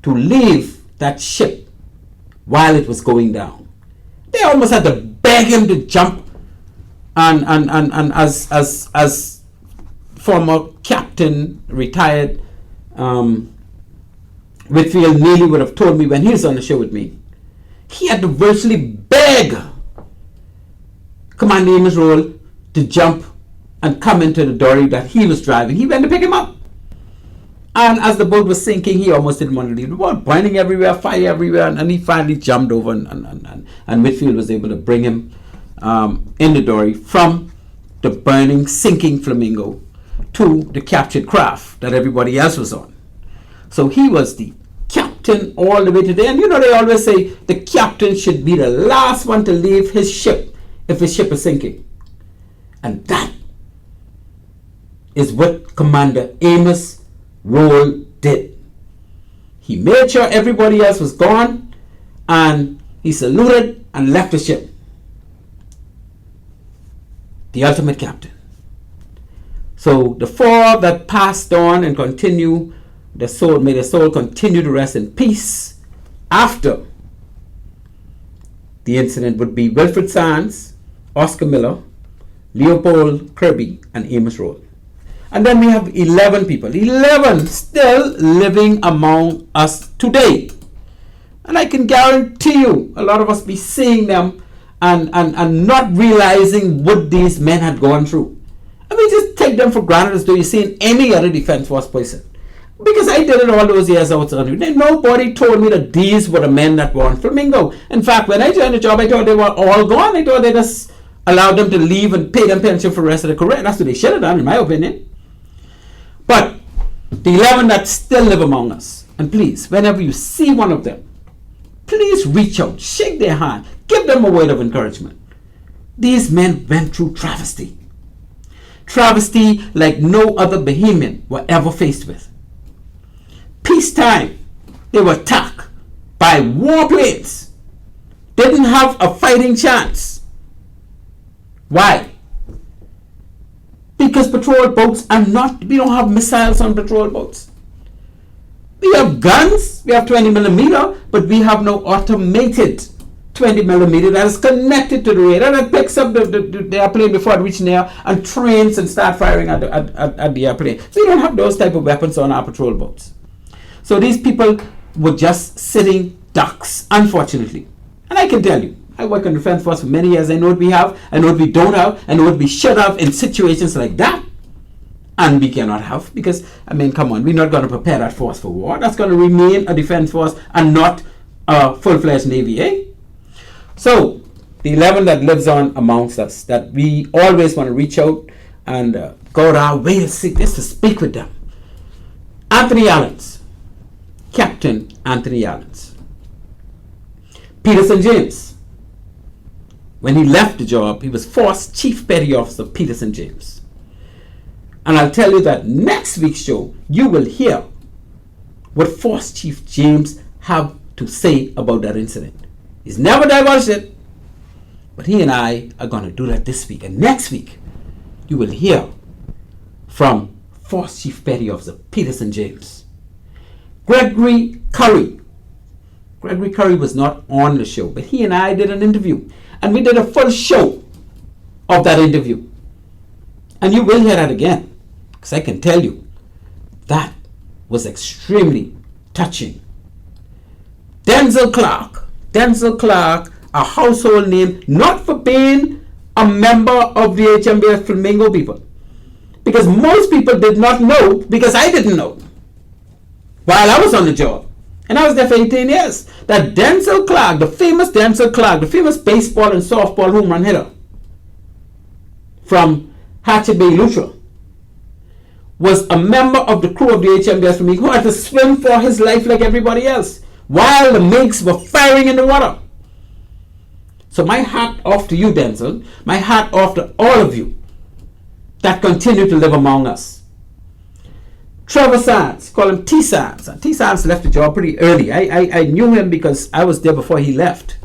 to leave that ship while it was going down. They almost had to beg him to jump, and as former captain, retired Whitfield Neely would have told me when he was on the show with me, he had to virtually beg Commander Amos Roll to jump and come into the dory that he was driving. He went to pick him up. And as the boat was sinking, he almost didn't want to leave the boat. Burning everywhere, fire everywhere, and he finally jumped over, and Whitfield was able to bring him in the dory from the burning, sinking Flamingo to the captured craft that everybody else was on. So he was the captain all the way today. And you know, they always say the captain should be the last one to leave his ship if his ship is sinking. And that is what Commander Amos Roll did. He made sure everybody else was gone, and he saluted and left the ship. The ultimate captain. So the four that passed on and continue, may their soul continue to rest in peace after the incident would be Wilfred Sands, Oscar Miller, Leopold Kirby, and Amos Roll. And then we have 11 people, 11 still living among us today. And I can guarantee you, a lot of us be seeing them and not realizing what these men had gone through. And we just take them for granted as though you're seeing any other Defense Force person. Because I did it all those years I was on it. Nobody told me that these were the men that were on Flamingo. In fact, when I joined the job, I thought they were all gone. I thought they just allowed them to leave and pay them pension for the rest of their career. That's what they should have done, in my opinion. But the 11 that still live among us, and please, whenever you see one of them, please reach out, shake their hand, give them a word of encouragement. These men went through travesty. Travesty like no other Bahamian were ever faced with. Peacetime, they were attacked by warplanes. Didn't have a fighting chance. Why? Because patrol boats are not, we don't have missiles on patrol boats. We have guns, we have 20mm, but we have no automated 20mm that is connected to the radar that picks up the airplane before it reaches near and trains and start firing at the airplane. So we don't have those type of weapons on our patrol boats. So these people were just sitting ducks, unfortunately. And I can tell you, I work in the Defense Force for many years. I know what we have, I know what we don't have, I know what we should have in situations like that. And we cannot have, because, I mean, come on, we're not going to prepare that force for war. That's going to remain a Defense Force and not a full-fledged Navy, eh? So, the 11 that lives on amongst us, that we always want to reach out and go to our way to speak with them. Anthony Allens, Captain Anthony Allens. Peterson James. When he left the job, he was Force Chief Petty Officer Peterson James. And I'll tell you that next week's show, you will hear what Force Chief James have to say about that incident. He's never divulged it, but he and I are going to do that this week. And next week, you will hear from Force Chief Petty Officer Peterson James. Gregory Curry. Gregory Curry was not on the show, but he and I did an interview. And we did a full show of that interview. And you will hear that again, because I can tell you, that was extremely touching. Denzel Clark. Denzel Clark, a household name, not for being a member of the HMBS Flamingo people. Because most people did not know, because I didn't know while I was on the job. And I was there for 18 years. That Denzel Clark, the famous Denzel Clark, the famous baseball and softball home run hitter from Hatchet Bay, Lutra, was a member of the crew of the HMBS Flamingo who had to swim for his life like everybody else while the MiGs were firing in the water. So my hat off to you, Denzel. My hat off to all of you that continue to live among us. Trevor Sands, call him T Sands. T Sands left the job pretty early. I knew him because I was there before he left.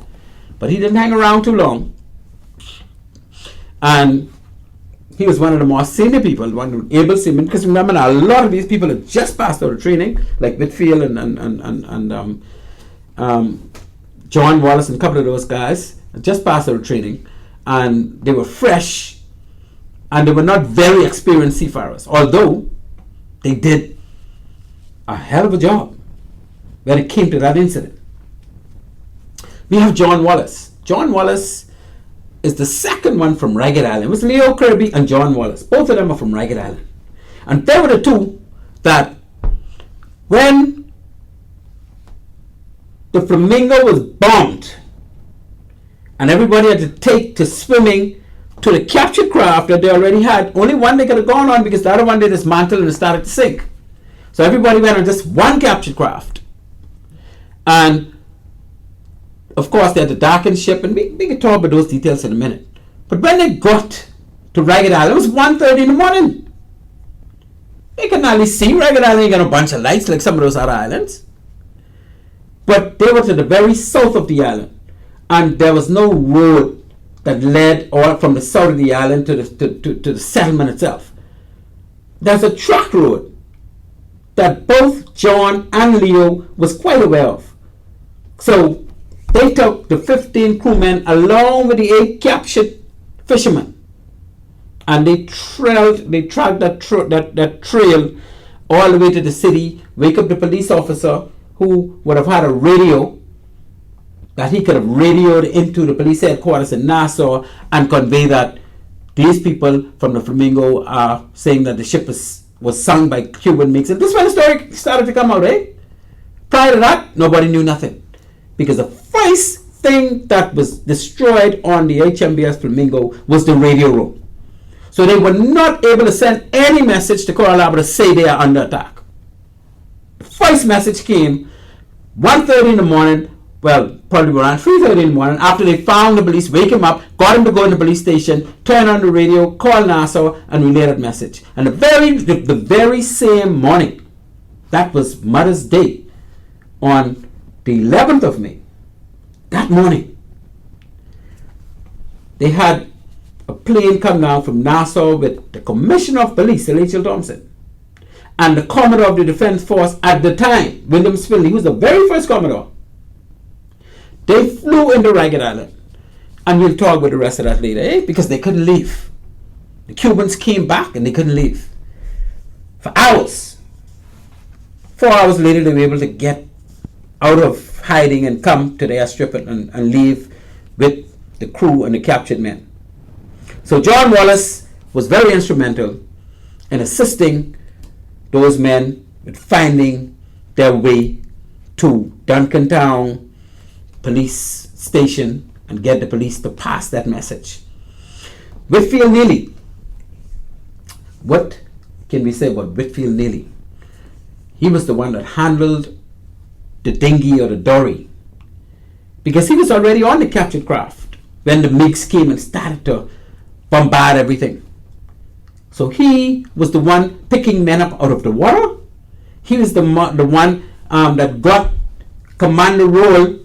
But he didn't hang around too long. And he was one of the more senior people, one of the able senior, because remember now, a lot of these people have just passed out of training, like Whitfield and John Wallace and a couple of those guys just passed out of training, and they were fresh, and they were not very experienced seafarers, although they did a hell of a job when it came to that incident. We have John Wallace. John Wallace is the second one from Ragged Island. It was Leo Kirby and John Wallace. Both of them are from Ragged Island. And they were the two that when the Flamingo was bombed and everybody had to take to swimming to the captured craft that they already had, only one they could have gone on because the other one they dismantled and it started to sink. So everybody went on just one captured craft. And of course they had to darken ship, and we can talk about those details in a minute. But when they got to Ragged Island, it was 1:30 in the morning. They could not really see Ragged Island. You got a bunch of lights like some of those other islands. But they were to the very south of the island, and there was no road that led or from the south of the island to the settlement itself. There's a truck road that both John and Leo was quite aware of. So they took the 15 crewmen along with the 8 captured fishermen, and they tracked that trail all the way to the city, wake up the police officer who would have had a radio that he could have radioed into the police headquarters in Nassau and convey that these people from the Flamingo are saying that the ship was sunk by Cuban MiGs. And this is when the story started to come out, eh? Prior to that, nobody knew nothing. Because the first thing that was destroyed on the HMBS Flamingo was the radio room. So they were not able to send any message to Coral Harbor to say they are under attack. The first message came 1:30 in the morning, well, probably around 3:30 in the morning, after they found the police, wake him up, got him to go in the police station, turn on the radio, call Nassau, and relay that message. And the very same morning, that was Mother's Day, on the 11th of May, that morning, they had a plane come down from Nassau with the Commissioner of Police, Rachel Thompson, and the Commodore of the Defense Force at the time, William Spilley, who was the very first Commodore. They flew into Ragged Island. And we'll talk about the rest of that later, eh? Because they couldn't leave. The Cubans came back and they couldn't leave. For hours. 4 hours later, they were able to get out of hiding and come to the airstrip and leave with the crew and the captured men. So John Wallace was very instrumental in assisting those men with finding their way to Duncantown police station and get the police to pass that message. Whitfield Neely. What can we say about Whitfield Neely? He was the one that handled the dinghy or the dory, because he was already on the captured craft when the MiGs came and started to bombard everything. So he was the one picking men up out of the water. He was the one that got command the role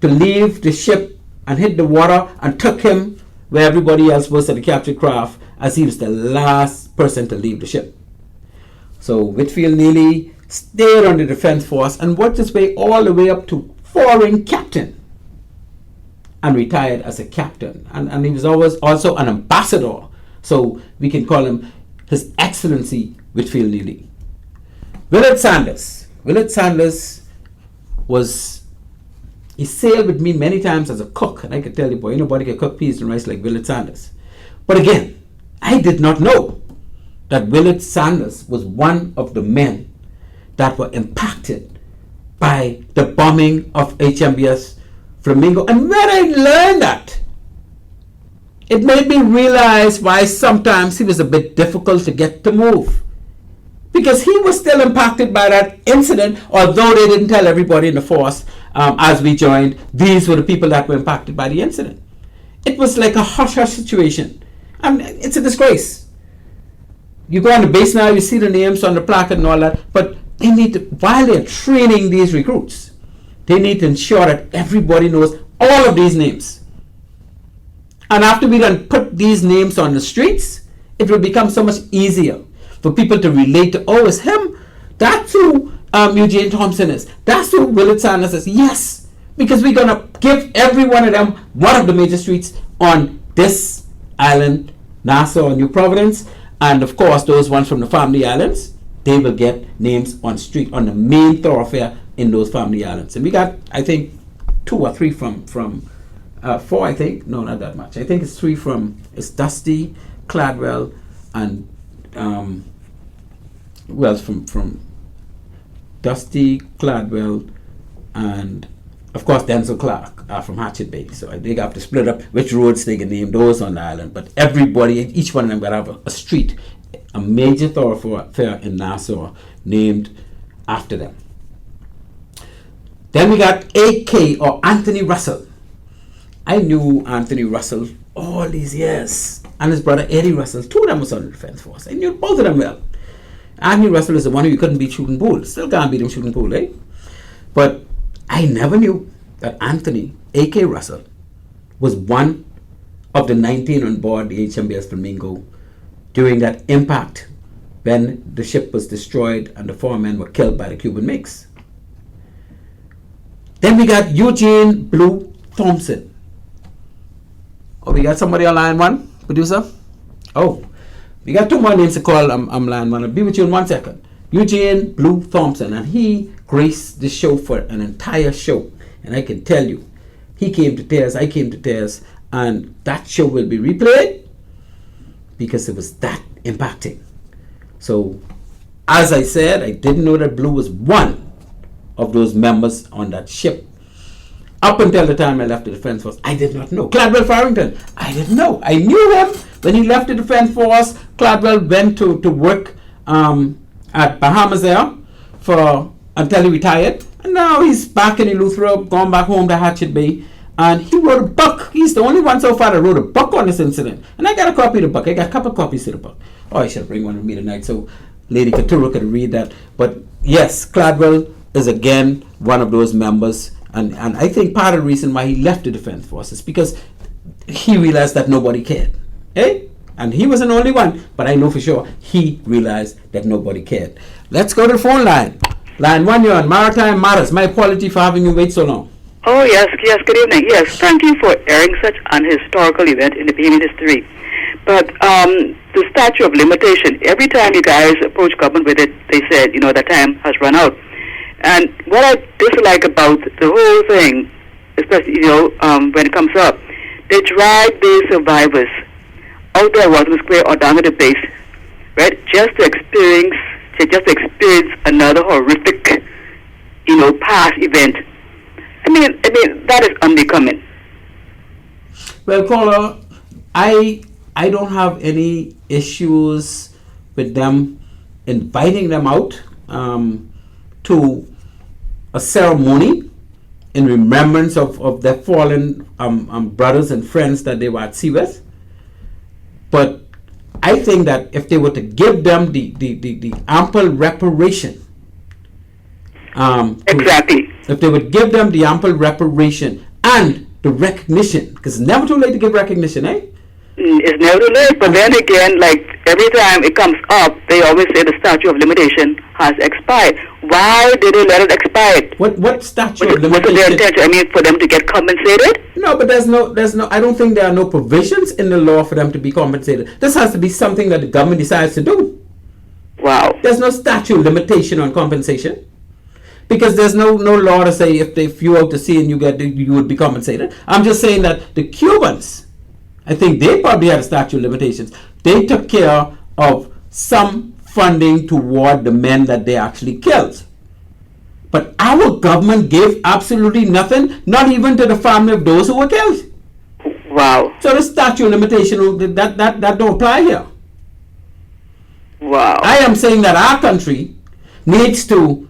to leave the ship and hit the water and took him where everybody else was at the captured craft, as he was the last person to leave the ship. So Whitfield Neely stayed on the Defense Force and worked his way all the way up to foreign captain and retired as a captain. And he was always also an ambassador. So we can call him His Excellency Whitfield Neely. Willard Sanders. Willard Sanders he sailed with me many times as a cook, and I can tell you, boy, nobody can cook peas and rice like Willard Sanders. But again, I did not know that Willard Sanders was one of the men that were impacted by the bombing of HMBS Flamingo. And when I learned that, it made me realize why sometimes he was a bit difficult to get to move. Because he was still impacted by that incident, although they didn't tell everybody in the force as we joined, these were the people that were impacted by the incident. It was like a hush-hush situation. And it's a disgrace. You go on the base now, you see the names on the placard and all that, but they need to, while they're training these recruits, they need to ensure that everybody knows all of these names. And after we done put these names on the streets, it will become so much easier for people to relate to, oh, it's him. That's who Eugene Thompson is. That's who Willard Sanders is. Yes, because we're going to give every one of them one of the major streets on this island, Nassau, New Providence, and of course those ones from the Family Islands, they will get names on the main thoroughfare in those Family Islands. And we got, I think, 2 or 3 from 4, I think. No, not that much. I think it's 3 it's Dusty, Cladwell, and who else from Dusty, Cladwell, and of course Denzel Clark from Hatchet Bay. So they have to split up which roads they can name those on the island. But everybody, each one of them, will have a street, a major thoroughfare in Nassau named after them. Then we got AK, or Anthony Russell. I knew Anthony Russell all these years, and his brother Eddie Russell. 2 of them was on the Defense Force. I knew both of them well. Anthony Russell is the one who you couldn't beat shooting pool. Still can't beat him shooting pool, eh? But I never knew that Anthony, AK Russell, was one of the 19 on board the HMBS Flamingo during that impact when the ship was destroyed and the 4 men were killed by the Cuban MiGs. Then we got Eugene Blue Thompson. Oh, we got somebody on line 1, producer? Oh, we got 2 more names to call. I'm line 1. I'll be with you in 1 second. Eugene Blue Thompson, and he graced the show for an entire show. And I can tell you, he came to tears, I came to tears, and that show will be replayed because it was that impacting. So, as I said, I didn't know that Blue was one of those members on that ship. Up until the time I left the Defense Force, I did not know. Cladwell Farrington, I didn't know. I knew him when he left the Defense Force. Cladwell went to work at Bahamas there until he retired. And now he's back in Eleuthera, gone back home to Hatchet Bay. And he wrote a book. He's the only one so far that wrote a book on this incident. And I got a copy of the book. I got a couple of copies of the book. Oh, I should bring one with me tonight so Lady Couture could read that. But yes, Cladwell is again one of those members. And I think part of the reason why he left the Defense Force is because he realized that nobody cared. Eh? And he wasn't the only one, but I know for sure he realized that nobody cared. Let's go to the phone line. Line 1, you're on Maritime Matters. My apology for having you wait so long. Oh, yes, good evening. Yes, thank you for airing such an historical event in the Bahamian history. But the statute of limitation, every time you guys approach government with it, they said, that time has run out. And what I dislike about the whole thing, especially, when it comes up, they drag these survivors out there, Washington Square or down at the base, right, just to experience another horrific, past event. I mean, that is unbecoming. Well, caller, I don't have any issues with them inviting them out to a ceremony in remembrance of their fallen brothers and friends that they were at sea with. But I think that if they were to give them the ample reparation exactly. if they would give them the ample reparation and the recognition, because it's never too late to give recognition, eh? It's never too late, but then again, like every time it comes up, they always say the statute of limitation has expired. Why did they let it expire? What statute of What was their limitation? intention? I mean, for them to get compensated? No, but there's no. I don't think there are no provisions in the law for them to be compensated. This has to be something that the government decides to do. Wow. There's no statute limitation on compensation, because there's no law to say if you out to sea and you would be compensated. I'm just saying that the Cubans, I think they probably had a statute of limitations. They took care of some funding toward the men that they actually killed. But our government gave absolutely nothing, not even to the family of those who were killed. Wow. So the statute of limitation, that don't apply here. Wow. I am saying that our country needs to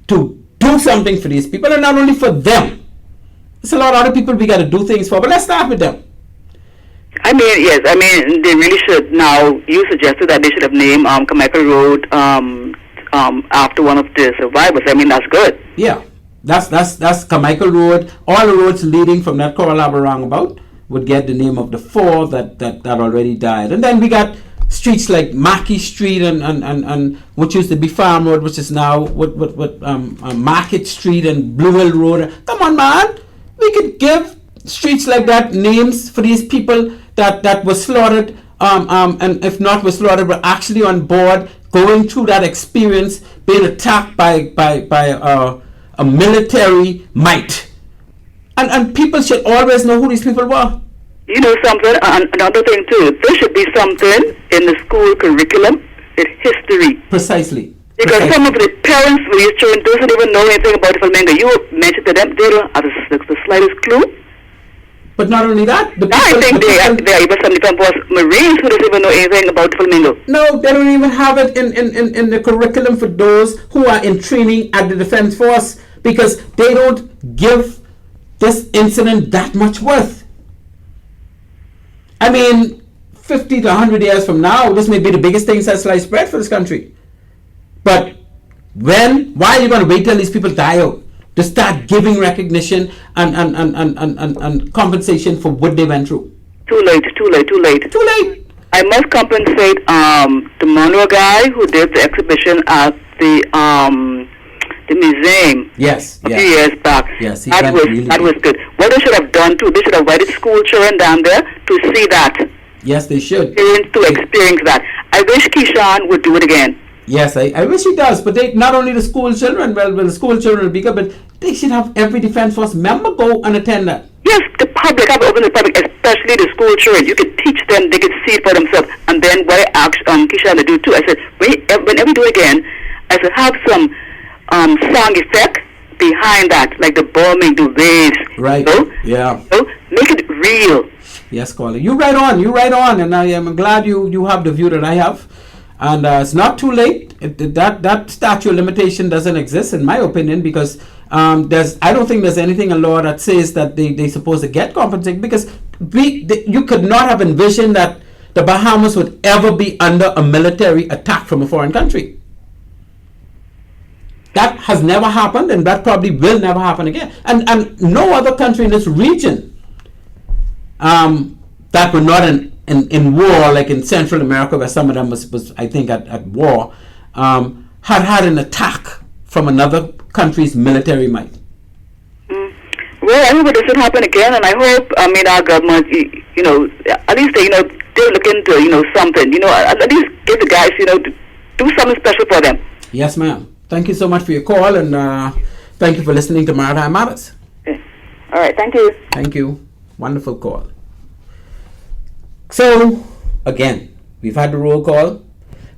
do something for these people, and not only for them. There's a lot of other people we got to do things for, but let's start with them. I mean, yes. I mean, they really should. Now, you suggested that they should have named Carmichael Road after one of the survivors. I mean, that's good. Yeah, that's Carmichael Road. All the roads leading from that Coral Harbor roundabout would get the name of the four that already died. And then we got streets like Mackey Street and which used to be Farm Road, which is now Market Street and Blue Hill Road. Come on, man. We could give streets like that names for these people that were slaughtered, and if not were slaughtered, were actually on board, going through that experience, being attacked by a military might. And people should always know who these people were. You know something, another thing too, there should be something in the school curriculum, in history. Precisely. Because some of the parents with your children doesn't even know anything about the Flamingo. You mentioned to them, they don't have the slightest clue. But not only that, I think there are even some different Marines who don't even know anything about the Flamingo. No, they don't even have it in the curriculum for those who are in training at the Defense Force, because they don't give this incident that much worth. I mean, 50 to 100 years from now, this may be the biggest thing since sliced bread for this country. But why are you going to wait till these people die out to start giving recognition and compensation for what they went through? Too late. I must compensate the Monroe guy who did the exhibition at the museum. Yes. A few years back. Yes, that was good. What they should have done too, they should have invited school children down there to see that. Yes, they should. To experience that. I wish Keyshawn would do it again. Yes, I wish he does, but they, not only the school children, well, the school children will be good, but they should have every Defense Force member go and attend that. Yes, the public, have open the public, especially the school children. You could teach them, they could see it for themselves. And then what I asked Keyshawn to do too, I said, whenever you do it again, I said, have some sound effect behind that, like the bombing, the waves. Right. Yeah. Make it real. Yes, Colin. You right on, and I am glad you have the view that I have. And it's not too late. That statute of limitation doesn't exist, in my opinion, because I don't think there's anything in law that says that they're supposed to get compensated, because you could not have envisioned that the Bahamas would ever be under a military attack from a foreign country. That has never happened, and that probably will never happen again. And no other country in this region that were not in war, like in Central America, where some of them was I think, at war, had an attack from another country's military might. Well, I hope it doesn't happen again, and I hope, our government, at least they look into, something, at least give the guys, do something special for them. Yes, ma'am. Thank you so much for your call, and thank you for listening to Maritime Matters. Okay. All right, thank you. Thank you. Wonderful call. So, again, we've had the roll call.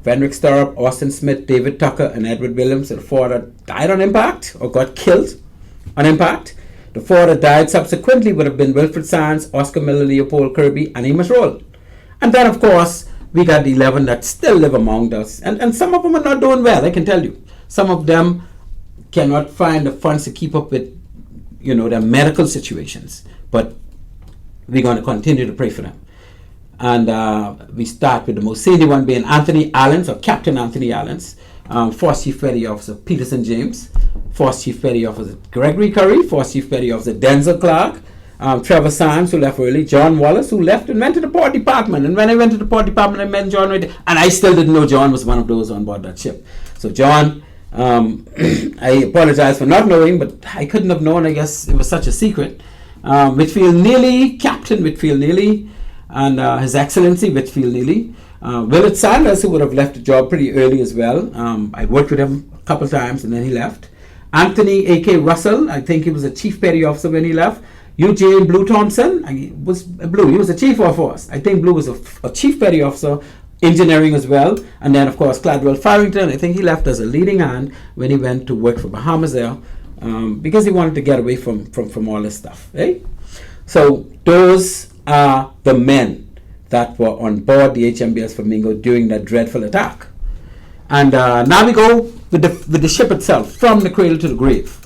Fenric Stirrup, Austin Smith, David Tucker, and Edward Williams, the four that died on impact or got killed on impact. The four that died subsequently would have been Wilfred Sands, Oscar Miller, Leopold Kirby, and Amos Roll. And then, of course, we got the 11 that still live among us. And some of them are not doing well, I can tell you. Some of them cannot find the funds to keep up with, their medical situations. But we're going to continue to pray for them. And we start with the most senior one being Anthony Allens, or Captain Anthony Allens, Force Chief Petty Officer Peterson James, Force Chief Petty Officer Gregory Curry, Force Chief Petty Officer Denzel Clark, Trevor Symes, who left early, John Wallace, who left and went to the port department. And when I went to the port department, I met John right there. And I still didn't know John was one of those on board that ship. So John, I apologize for not knowing, but I couldn't have known. I guess it was such a secret. Whitfield Neely, Captain Whitfield Neely, and His Excellency Whitfield Neely. Willard Sanders, who would have left the job pretty early as well. I worked with him a couple of times and then he left. Anthony A.K. Russell, I think he was a Chief Petty Officer when he left. Eugene Blue Thompson, he was a Chief of Force. I think Blue was a Chief Petty Officer, engineering as well. And then, of course, Cladwell Farrington, I think he left as a leading hand when he went to work for Bahamas there, because he wanted to get away from all this stuff. Right? So those are the men that were on board the HMBS Flamingo during that dreadful attack. And now we go with the ship itself, from the cradle to the grave.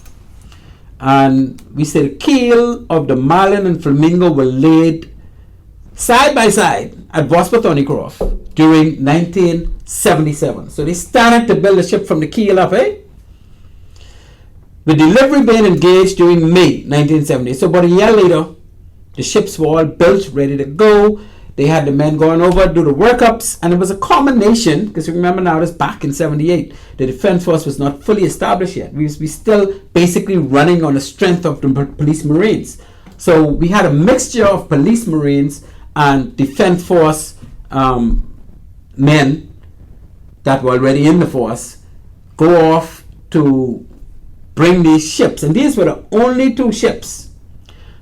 And we say the keel of the Marlin and Flamingo were laid side by side at Vosper Thornycroft during 1977. So they started to build the ship from the keel up, eh? With delivery being engaged during May 1970. So about a year later, the ships were all built, ready to go. They had the men going over, do the workups, and it was a combination, because you remember now this back in 78, the Defense Force was not fully established yet. We still basically running on the strength of the Police Marines. So we had a mixture of Police Marines and Defense Force men that were already in the force go off to bring these ships. And these were the only two ships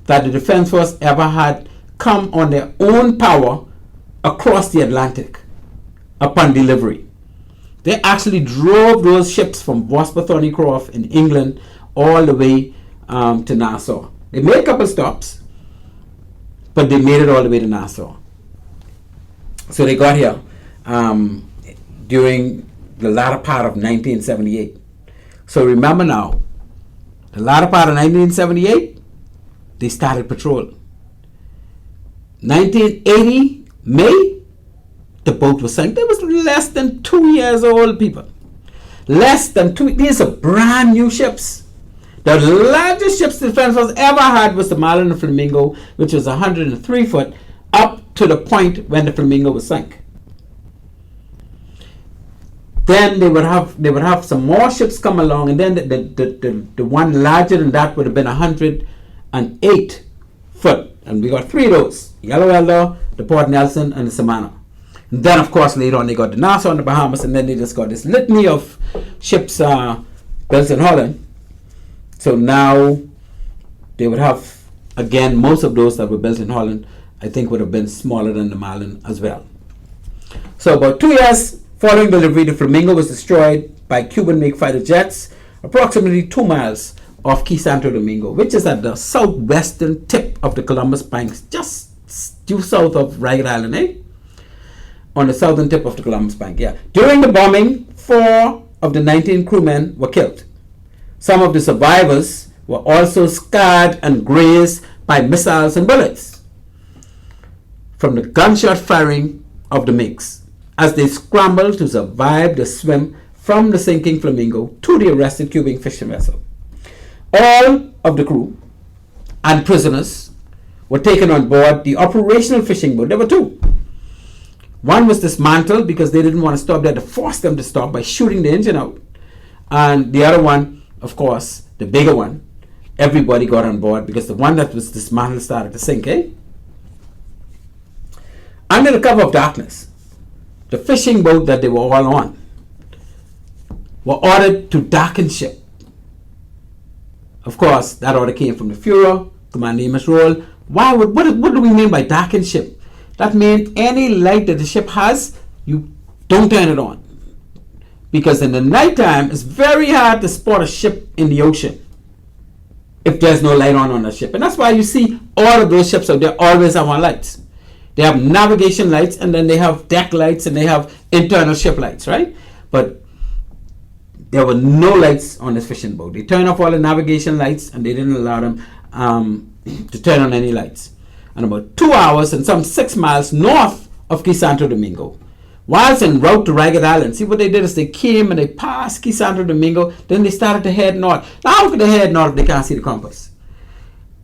that the Defense Force ever had come on their own power across the Atlantic upon delivery. They actually drove those ships from Vosper Thornycroft in England all the way to Nassau. They made a couple stops, but they made it all the way to Nassau. So they got here during the latter part of 1978. So remember now, the latter part of 1978, they started patrol. 1980, May, the boat was sunk. They was less than 2 years old, people. Less than 2. These are brand new ships. The largest ships the Defense Force ever had was the Marlin and Flamingo, which was 103 foot, up to the point when the Flamingo was sunk. Then they would have some more ships come along, and then the one larger than that would have been 108 foot. And we got 3 of those: Yellow Elder, the Port Nelson, and the Samana. And then, of course, later on they got the Nassau and the Bahamas, and then they just got this litany of ships built in Holland. So now they would have, again, most of those that were built in Holland, I think would have been smaller than the Marlin as well. So about 2 years following delivery, the Flamingo was destroyed by Cuban-made fighter jets approximately 2 miles off Key Santo Domingo, which is at the southwestern tip of the Columbus Banks, just due south of Ragged Island, eh? On the southern tip of the Columbus Bank, yeah. During the bombing, 4 of the 19 crewmen were killed. Some of the survivors were also scarred and grazed by missiles and bullets from the gunshot firing of the MiGs as they scrambled to survive the swim from the sinking Flamingo to the arrested Cuban fishing vessel. All of the crew and prisoners were taken on board the operational fishing boat. There were 2. One was dismantled because they didn't want to stop there, to force them to stop by shooting the engine out. And the other one, of course, the bigger one, everybody got on board because the one that was dismantled started to sink, eh? Under the cover of darkness, the fishing boat that they were all on were ordered to darken ship. Of course, that order came from the Führer, Commander Amos Roll. What do we mean by darkened ship? That means any light that the ship has, you don't turn it on. Because in the nighttime, it's very hard to spot a ship in the ocean if there's no light on the ship. And that's why you see all of those ships out there always have on lights. They have navigation lights, and then they have deck lights, and they have internal ship lights, right? But there were no lights on this fishing boat. They turned off all the navigation lights, and they didn't allow them to turn on any lights. And about 2 hours and some 6 miles north of Key Santo Domingo, Whilst en route to Ragged Island, see what they did is they came and they passed Key Santo Domingo, then they started to head north. Now how could they head north if they can't see the compass?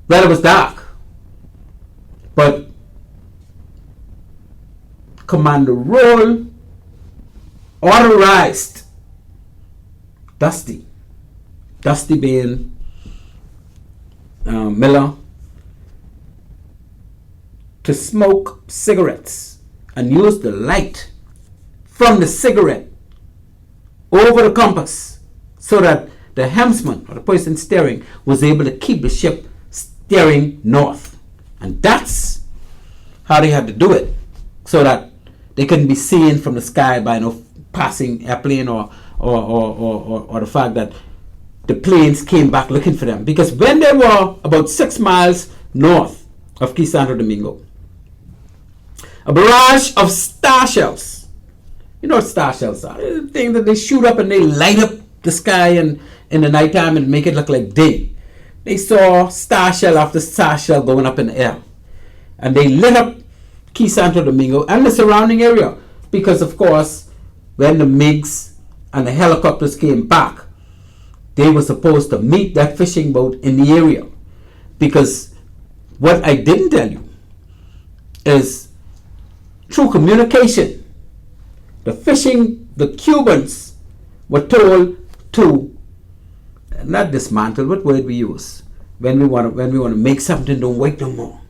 Well, it was dark. But Commander Roll authorized Dusty being Miller, to smoke cigarettes and use the light from the cigarette over the compass so that the helmsman or the person steering was able to keep the ship steering north. And that's how they had to do it, so that they couldn't be seen from the sky by no passing airplane or the fact that the planes came back looking for them. Because when they were about 6 miles north of Key Santo Domingo, a barrage of star shells, you know what star shells are? They're the thing that they shoot up and they light up the sky and in the nighttime and make it look like day. They saw star shell after star shell going up in the air. And they lit up Key Santo Domingo and the surrounding area. Because of course, when the MiGs and the helicopters came back, they were supposed to meet that fishing boat in the area. Because what I didn't tell you is through communication, the Cubans were told to not dismantle. What word we use when we want to make something don't wait no more.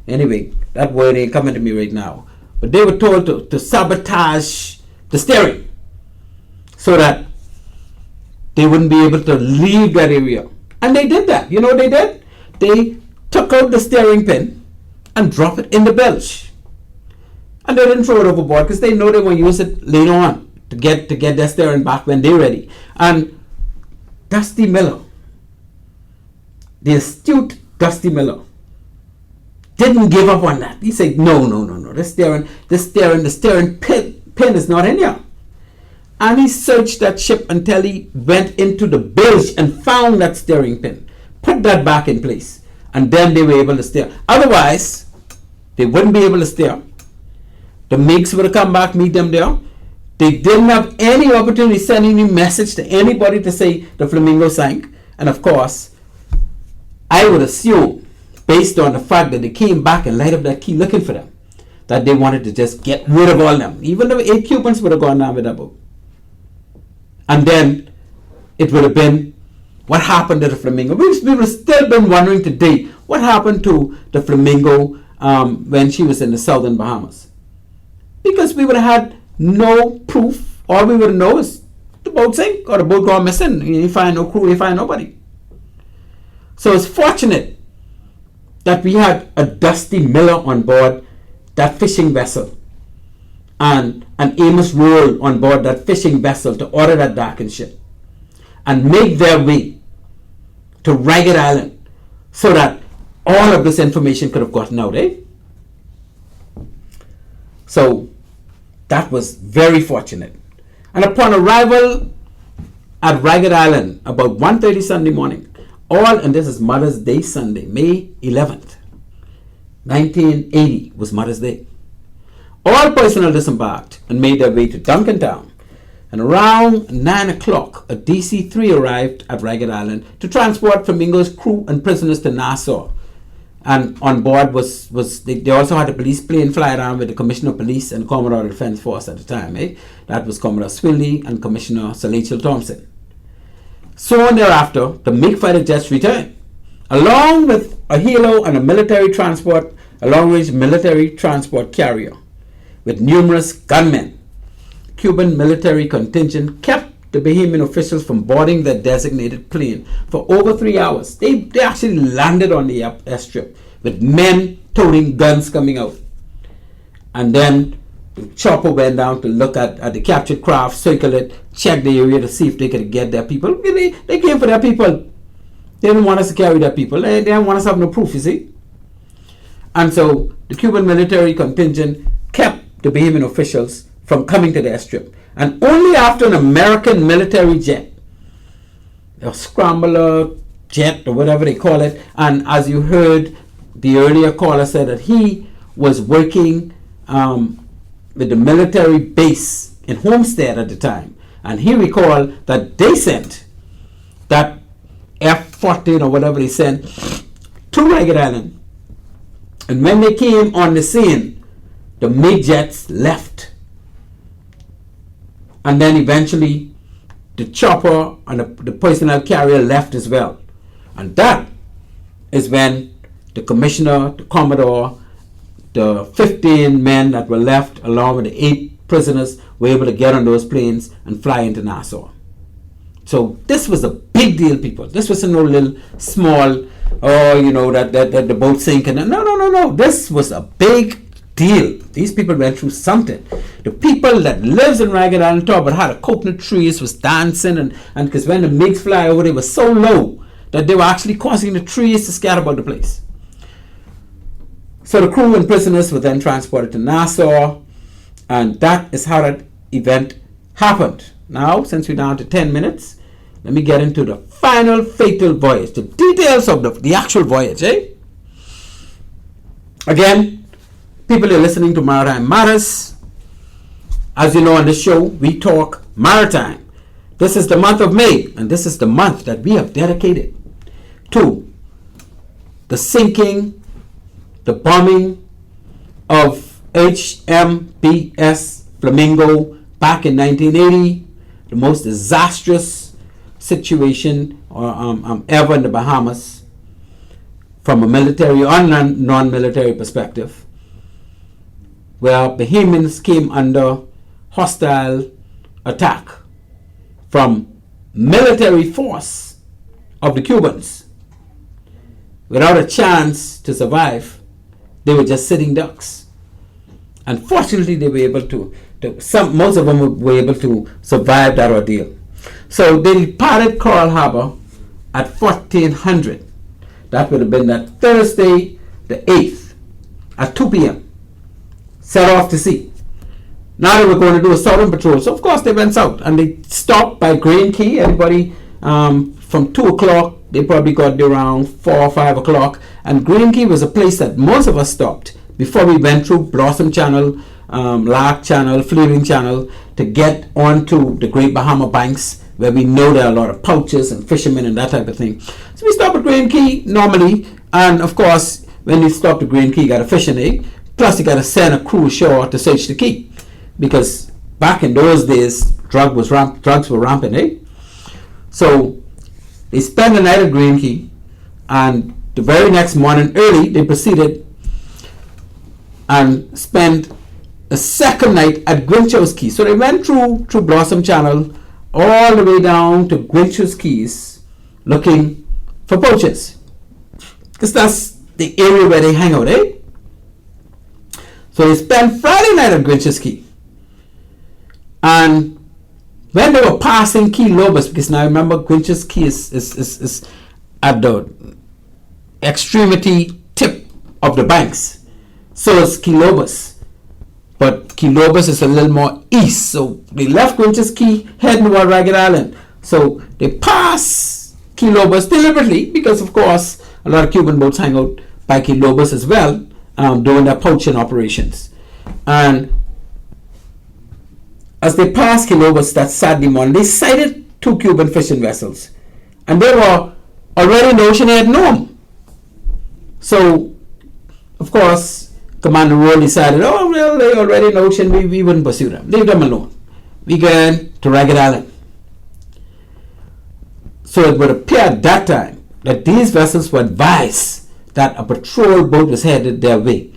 Anyway, that word ain't coming to me right now. But they were told to sabotage the steering so that they wouldn't be able to leave that area. And they did that. You know what they did? They took out the steering pin and dropped it in the bilge. And they didn't throw it overboard because they know they will use it later on to get their steering back when they're ready. And Dusty Miller, the astute Dusty Miller, didn't give up on that. He said, no. The steering pin is not in here. And he searched that ship until he went into the bilge and found that steering pin. Put that back in place. And then they were able to steer. Otherwise, they wouldn't be able to steer. The MiGs would have come back, meet them there. They didn't have any opportunity to send any message to anybody to say the Flamingo sank. And of course, I would assume, based on the fact that they came back and light up that key looking for them, that they wanted to just get rid of all them. Even though 8 Cubans would have gone down with that boat. And then it would have been what happened to the Flamingo. We would have still been wondering today what happened to the Flamingo when she was in the southern Bahamas. Because we would have had no proof. All we would know is the boat sank or the boat gone missing. You find no crew, you find nobody. So it's fortunate that we had a Dusty Miller on board that fishing vessel and an Amos Roll on board that fishing vessel to order that darkened ship and make their way to Ragged Island so that all of this information could have gotten out, eh? So that was very fortunate. And upon arrival at Ragged Island about 1:30 Sunday morning, and this is Mother's Day Sunday, May 11th, 1980 was Mother's Day. All personnel disembarked and made their way to Duncantown. And around 9 o'clock, a DC-3 arrived at Ragged Island to transport Flamingo's crew and prisoners to Nassau. And on board they also had a police plane fly around with the Commissioner of Police and Commodore of the Defense Force at the time. That was Commodore Swilly and Commissioner Sir Rachel Thompson. Soon thereafter, the MiG fighter jets returned, along with a helo and a long-range military transport carrier with numerous gunmen. Cuban military contingent kept the Bahamian officials from boarding their designated plane for over 3 hours. They actually landed on the airstrip with men toting guns coming out. And then the chopper went down to look at the captured craft, circle it, check the area to see if they could get their people. They came for their people. They didn't want us to carry their people. They didn't want us to have no proof, you see. And so the Cuban military contingent kept the Bahamian officials from coming to the airstrip. And only after an American military jet, a scrambler jet or whatever they call it, and as you heard, the earlier caller said that he was working with the military base in Homestead at the time. And he recalled that they sent that F-14 or whatever they sent to Ragged Island. And when they came on the scene, the midgets left. And then eventually the chopper and the personnel carrier left as well. And that is when the commissioner, the commodore, the 15 men that were left along with the 8 prisoners were able to get on those planes and fly into Nassau. So this was a big deal, people. This was no little small, that the boat sinking. No. This was a big deal. These people went through something. The people that lives in Ragged Island talk about how the coconut trees was dancing and because when the MiGs fly over, they were so low that they were actually causing the trees to scatter about the place. So the crew and prisoners were then transported to Nassau, and that is how that event happened. Now, since we're down to 10 minutes, let me get into the final fatal voyage, the details of the actual voyage. Again, people are listening to Maritime Matters. As you know, on this show, we talk maritime. This is the month of May, and this is the month that we have dedicated to the sinking, the bombing of HMBS Flamingo back in 1980, the most disastrous situation ever in the Bahamas from a military or non-military perspective, where Bahamians came under hostile attack from military force of the Cubans. Without a chance to survive, they were just sitting ducks. Unfortunately, they were able to most of them were able to survive that ordeal. So they departed Coral Harbor at 1400. That would have been that Thursday, the 8th, at 2 p.m. Set off to sea. Now they were going to do a southern patrol. So of course they went south and they stopped by Green Key. Everybody from 2 o'clock, they probably got there around 4 or 5 o'clock. And Green Key was a place that most of us stopped before we went through Blossom Channel, Lark Channel, Fleeting Channel to get onto the Great Bahama Banks, where we know there are a lot of poachers and fishermen and that type of thing. So we stop at Green Key normally, and of course when you stop at Green Key you got a fishing egg, plus you got to send a crew ashore to search the key, because back in those days drugs were rampant. So they spent the night at Green Key, and the very next morning early they proceeded and spent the second night at Grinchow's Key. So they went through Blossom Channel all the way down to Grinchow's Keys looking for poachers, because that's the area where they hang out. So they spent Friday night at Grinchow's Key, and when they were passing Key Lobos, because now remember Grinchow's Key is at the extremity tip of the banks, so it's Key Lobos. But Key Lobos is a little more east. So they left Grinchow's Key heading toward Ragged Island. So they pass Key Lobos deliberately, because of course a lot of Cuban boats hang out by Key Lobos as well, doing their poaching operations. And as they passed Key Lobos that Saturday morning, they sighted 2 Cuban fishing vessels. And they were already in the ocean, they had known. So of course Commander Roll decided, they already in the ocean, we wouldn't pursue them. Leave them alone. We going to Ragged Island. So it would appear at that time that these vessels were advised that a patrol boat was headed their way,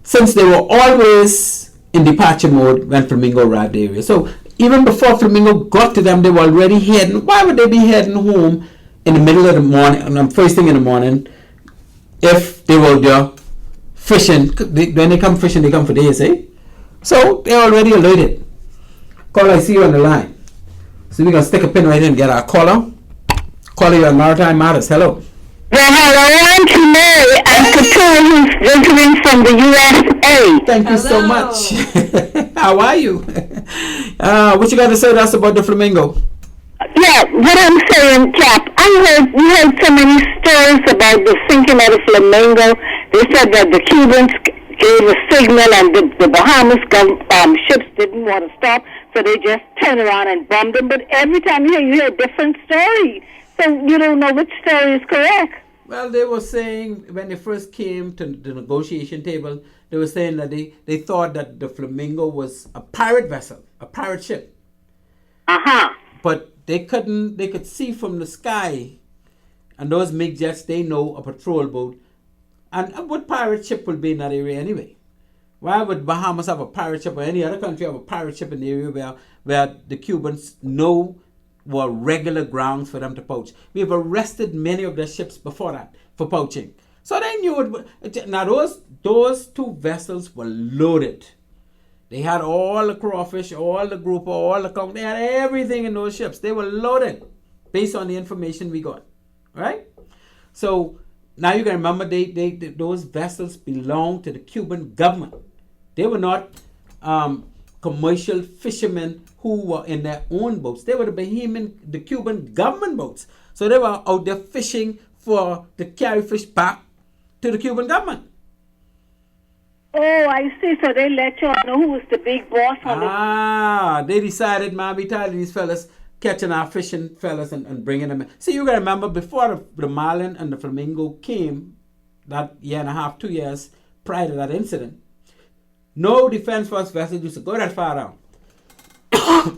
since they were always in departure mode when Flamingo arrived the area. So even before Flamingo got to them, they were already heading. Why would they be heading home in the middle of the morning, first thing in the morning, if they were there fishing? When they come fishing, they come for days, So they're already alerted. Caller, I see you on the line. So we're going to stick a pin right in and get our caller. Caller, you're on Maritime Matters. Hello. Well, hello, I'm to Mary. I'm Couture, who's visiting from the USA. Thank you so much. How are you? What you got to say to us about the Flamingo? Yeah, what I'm saying, Cap, we heard so many stories about the sinking of the Flamingo. They said that the Cubans gave a signal, and the Bahamas ships didn't want to stop, so they just turned around and bombed them. But every time you hear a different story, so you don't know which story is correct. Well, they were saying when they first came to the negotiation table, they were saying that they thought that the Flamingo was a pirate vessel, a pirate ship. But they could see from the sky, and those MiG jets, they know a patrol boat. And what pirate ship will be in that area anyway? Why would Bahamas have a pirate ship, or any other country have a pirate ship in the area where the Cubans know were regular grounds for them to poach? We have arrested many of their ships before that for poaching. So they knew it. Now those two vessels were loaded. They had all the crawfish, all the grouper, all the conch. They had everything in those ships. They were loaded based on the information we got. Right? So now you can remember those vessels belonged to the Cuban government. They were not commercial fishermen who were in their own boats. They were the Cuban government boats. So they were out there fishing to carry fish back to the Cuban government. Oh, I see. So they let you know who was the big boss on They decided, man, we tired of these fellas catching our fishing fellas and bringing them in. See, you got to remember, before the Marlin and the Flamingo came, that year and a half, 2 years prior to that incident, no Defense Force vessel used to go that far down.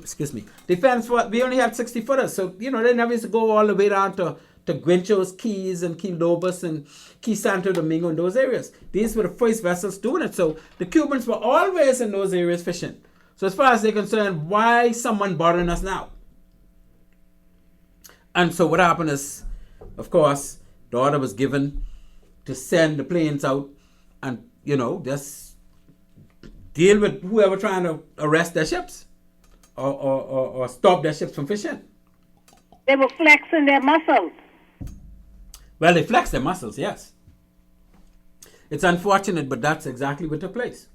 Excuse me. Defense Force, we only had 60 footers, so, they never used to go all the way down to Guinchos, Keys, and Key Lobos, and Key Santo Domingo, in those areas. These were the first vessels doing it, so the Cubans were always in those areas fishing. So as far as they're concerned, why someone bothering us now? And so what happened is, of course, the order was given to send the planes out and, just deal with whoever trying to arrest their ships or stop their ships from fishing. They were flexing their muscles. Well, they flexed their muscles, yes. It's unfortunate, but that's exactly what took place.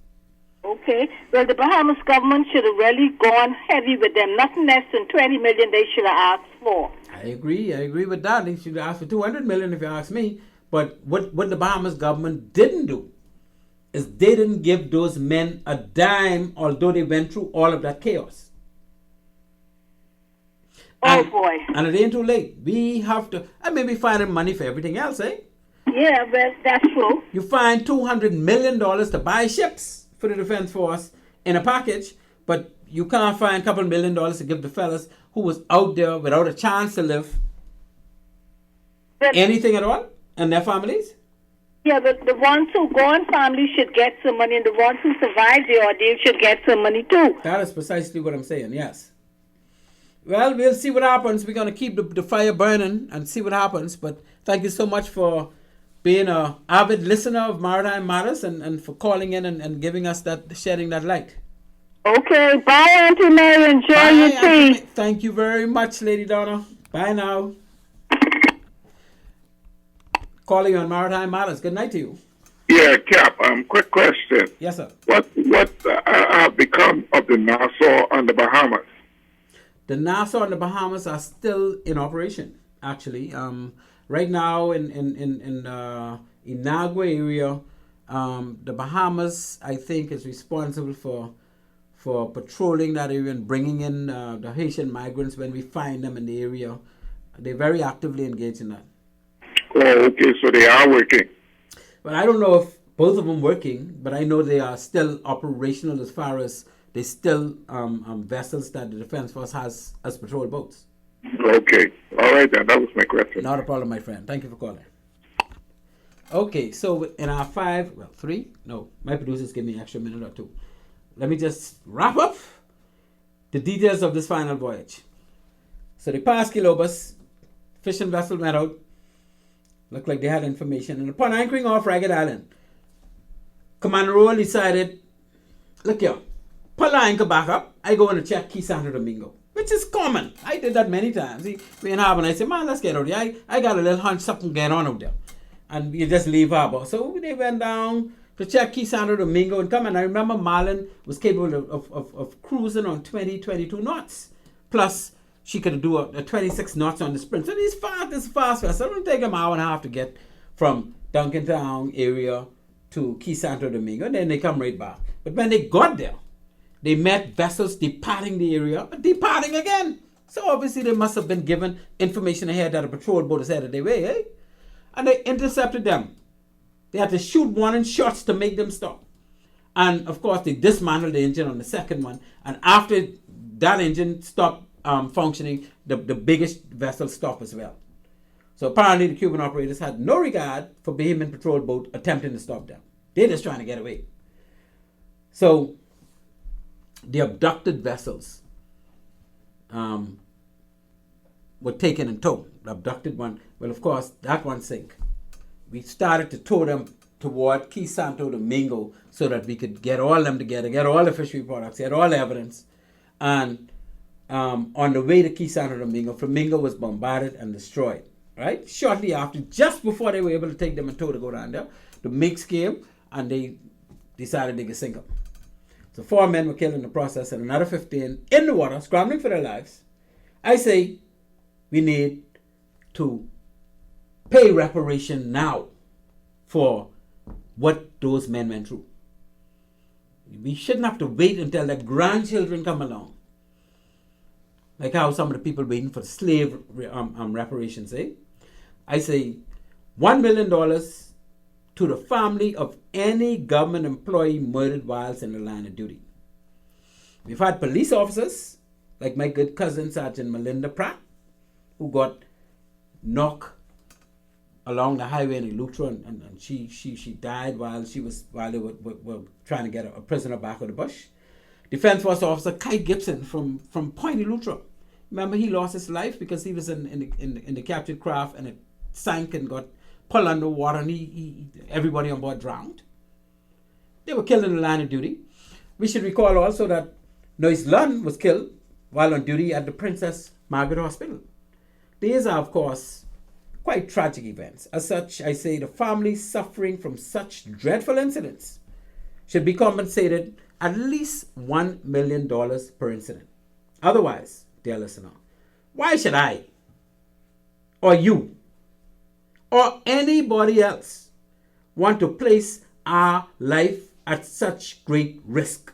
Okay. Well, the Bahamas government should have really gone heavy with them. Nothing less than $20 million they should have asked for. I agree with that. They should have asked for $200 million if you ask me. But what the Bahamas government didn't do is they didn't give those men a dime, although they went through all of that chaos. Boy. And it ain't too late. We have to, and maybe finding money for everything else, eh? Yeah, well, that's true. You find $200 million to buy ships for the Defense Force in a package, but you can't find a couple $1 million to give the fellas who was out there without a chance to live anything at all, and their families. Yeah, but the ones who go on family should get some money, and the ones who survive the ordeal should get some money too. That is precisely what I'm saying, yes. Well, we'll see what happens. We're going to keep the fire burning and see what happens. But thank you so much for being an avid listener of Maritime Matters and for calling in and giving us shedding that light. Okay, bye, Auntie Mary. Enjoy your tea. Thank you very much, Lady Donna. Bye now. Calling on Maritime Matters. Good night to you. Yeah, Cap. Quick question. Yes, sir. What become of the Nassau and the Bahamas? The Nassau and the Bahamas are still in operation, actually. Right now in Inagua area, the Bahamas, I think, is responsible for patrolling that area and bringing in the Haitian migrants when we find them in the area. They're very actively engaged in that. Oh, okay, so they are working. Well, I don't know if both of them working, but I know they are still operational as far as they still vessels that the Defense Force has as patrol boats. Okay. All right, then. That was my question. Not a problem, my friend. Thank you for calling. Okay, so in our my producers give me an extra minute or two. Let me just wrap up the details of this final voyage. So they passed Kilobos, fishing vessel went out, looked like they had information, and upon anchoring off Ragged Island, Commander Roll decided, look here, pull the anchor back up, I go in to check Key Santo Domingo, which is common. I did that many times. We in Harbor, and I said, man, let's get out there. I got a little hunch something going on out there. And you just leave Harbor. So they went down to check Key Santo Domingo and come. And I remember Marlin was capable of cruising on 22 knots. Plus, she could do a 26 knots on the sprint. So this fast vessel. It would take them an hour and a half to get from Duncantown area to Key Santo Domingo, and then they come right back. But when they got there, they met vessels departing the area, but departing again. So obviously they must have been given information ahead that a patrol boat is headed their way, eh? And they intercepted them. They had to shoot warning shots to make them stop. And of course they dismantled the engine on the second one. And after that engine stopped functioning, the biggest vessel stopped as well. So apparently the Cuban operators had no regard for Bahamian patrol boat attempting to stop them. They're just trying to get away. So the abducted vessels were taken in tow. The abducted one, well, of course, that one sank. We started to tow them toward Key Santo Domingo so that we could get all them together, get all the fishery products, get all the evidence. And on the way to Key Santo Domingo, Flamingo was bombarded and destroyed. Right? Shortly after, just before they were able to take them in tow to go down there, the MiGs came and they decided they could sink them. So 4 men were killed in the process and another 15 in the water, scrambling for their lives. I say we need to pay reparation now for what those men went through. We shouldn't have to wait until their grandchildren come along. Like how some of the people waiting for slave reparations, eh? I say $1 million to the family of any government employee murdered whilst in the line of duty. We've had police officers, like my good cousin Sergeant Melinda Pratt, who got knocked along the highway in Eleuthera, and she died while they were trying to get a prisoner back of the bush. Defense Force Officer Kai Gibson from Point Eleuthera. Remember, he lost his life because he was in the captured craft and it sank and got pulled underwater, and everybody on board drowned. They were killed in the line of duty. We should recall also that Nois Lund was killed while on duty at the Princess Margaret Hospital. These are, of course, quite tragic events. As such, I say the families suffering from such dreadful incidents should be compensated at least $1 million per incident. Otherwise, dear listener, why should I, or you, or anybody else want to place our life at such great risk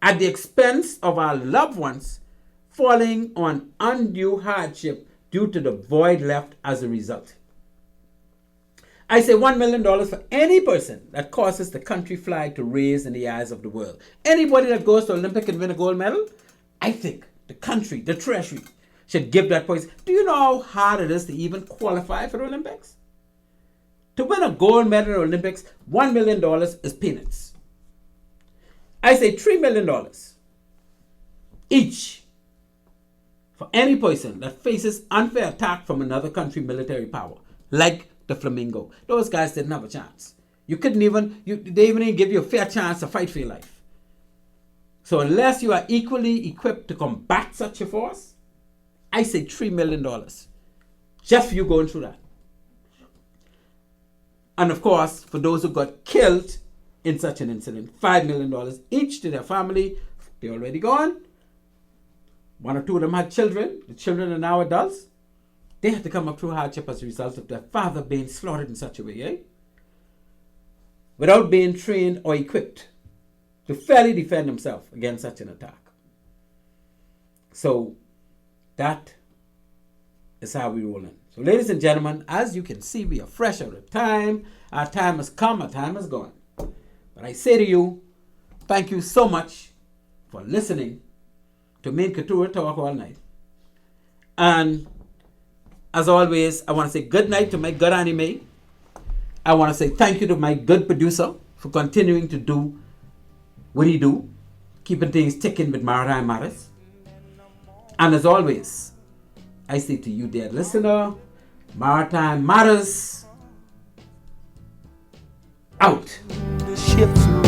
at the expense of our loved ones falling on undue hardship due to the void left as a result? I say $1 million for any person that causes the country flag to raise in the eyes of the world. Anybody that goes to Olympic and win a gold medal, I think the country, the treasury, should give that person. Do you know how hard it is to even qualify for the Olympics? To win a gold medal in the Olympics, $1 million is peanuts. I say $3 million each for any person that faces unfair attack from another country military power, like the Flamingo. Those guys didn't have a chance. They didn't give you a fair chance to fight for your life. So unless you are equally equipped to combat such a force, I say $3 million just for you going through that. And of course, for those who got killed in such an incident, $5 million each to their family. They're already gone. 1 or 2 of them had children. The children are now adults. They had to come up through hardship as a result of their father being slaughtered in such a way, eh? Without being trained or equipped to fairly defend himself against such an attack. So that is how we roll in. So ladies and gentlemen, as you can see, we are fresh out of time. Our time has come, our time has gone. But I say to you, thank you so much for listening to me and Couture talk all night. And as always, I want to say good night to my good anime. I want to say thank you to my good producer for continuing to do what he do, keeping things ticking with Maritime Matters. And as always, I say to you, dear listener, Maritime Matters out. The ships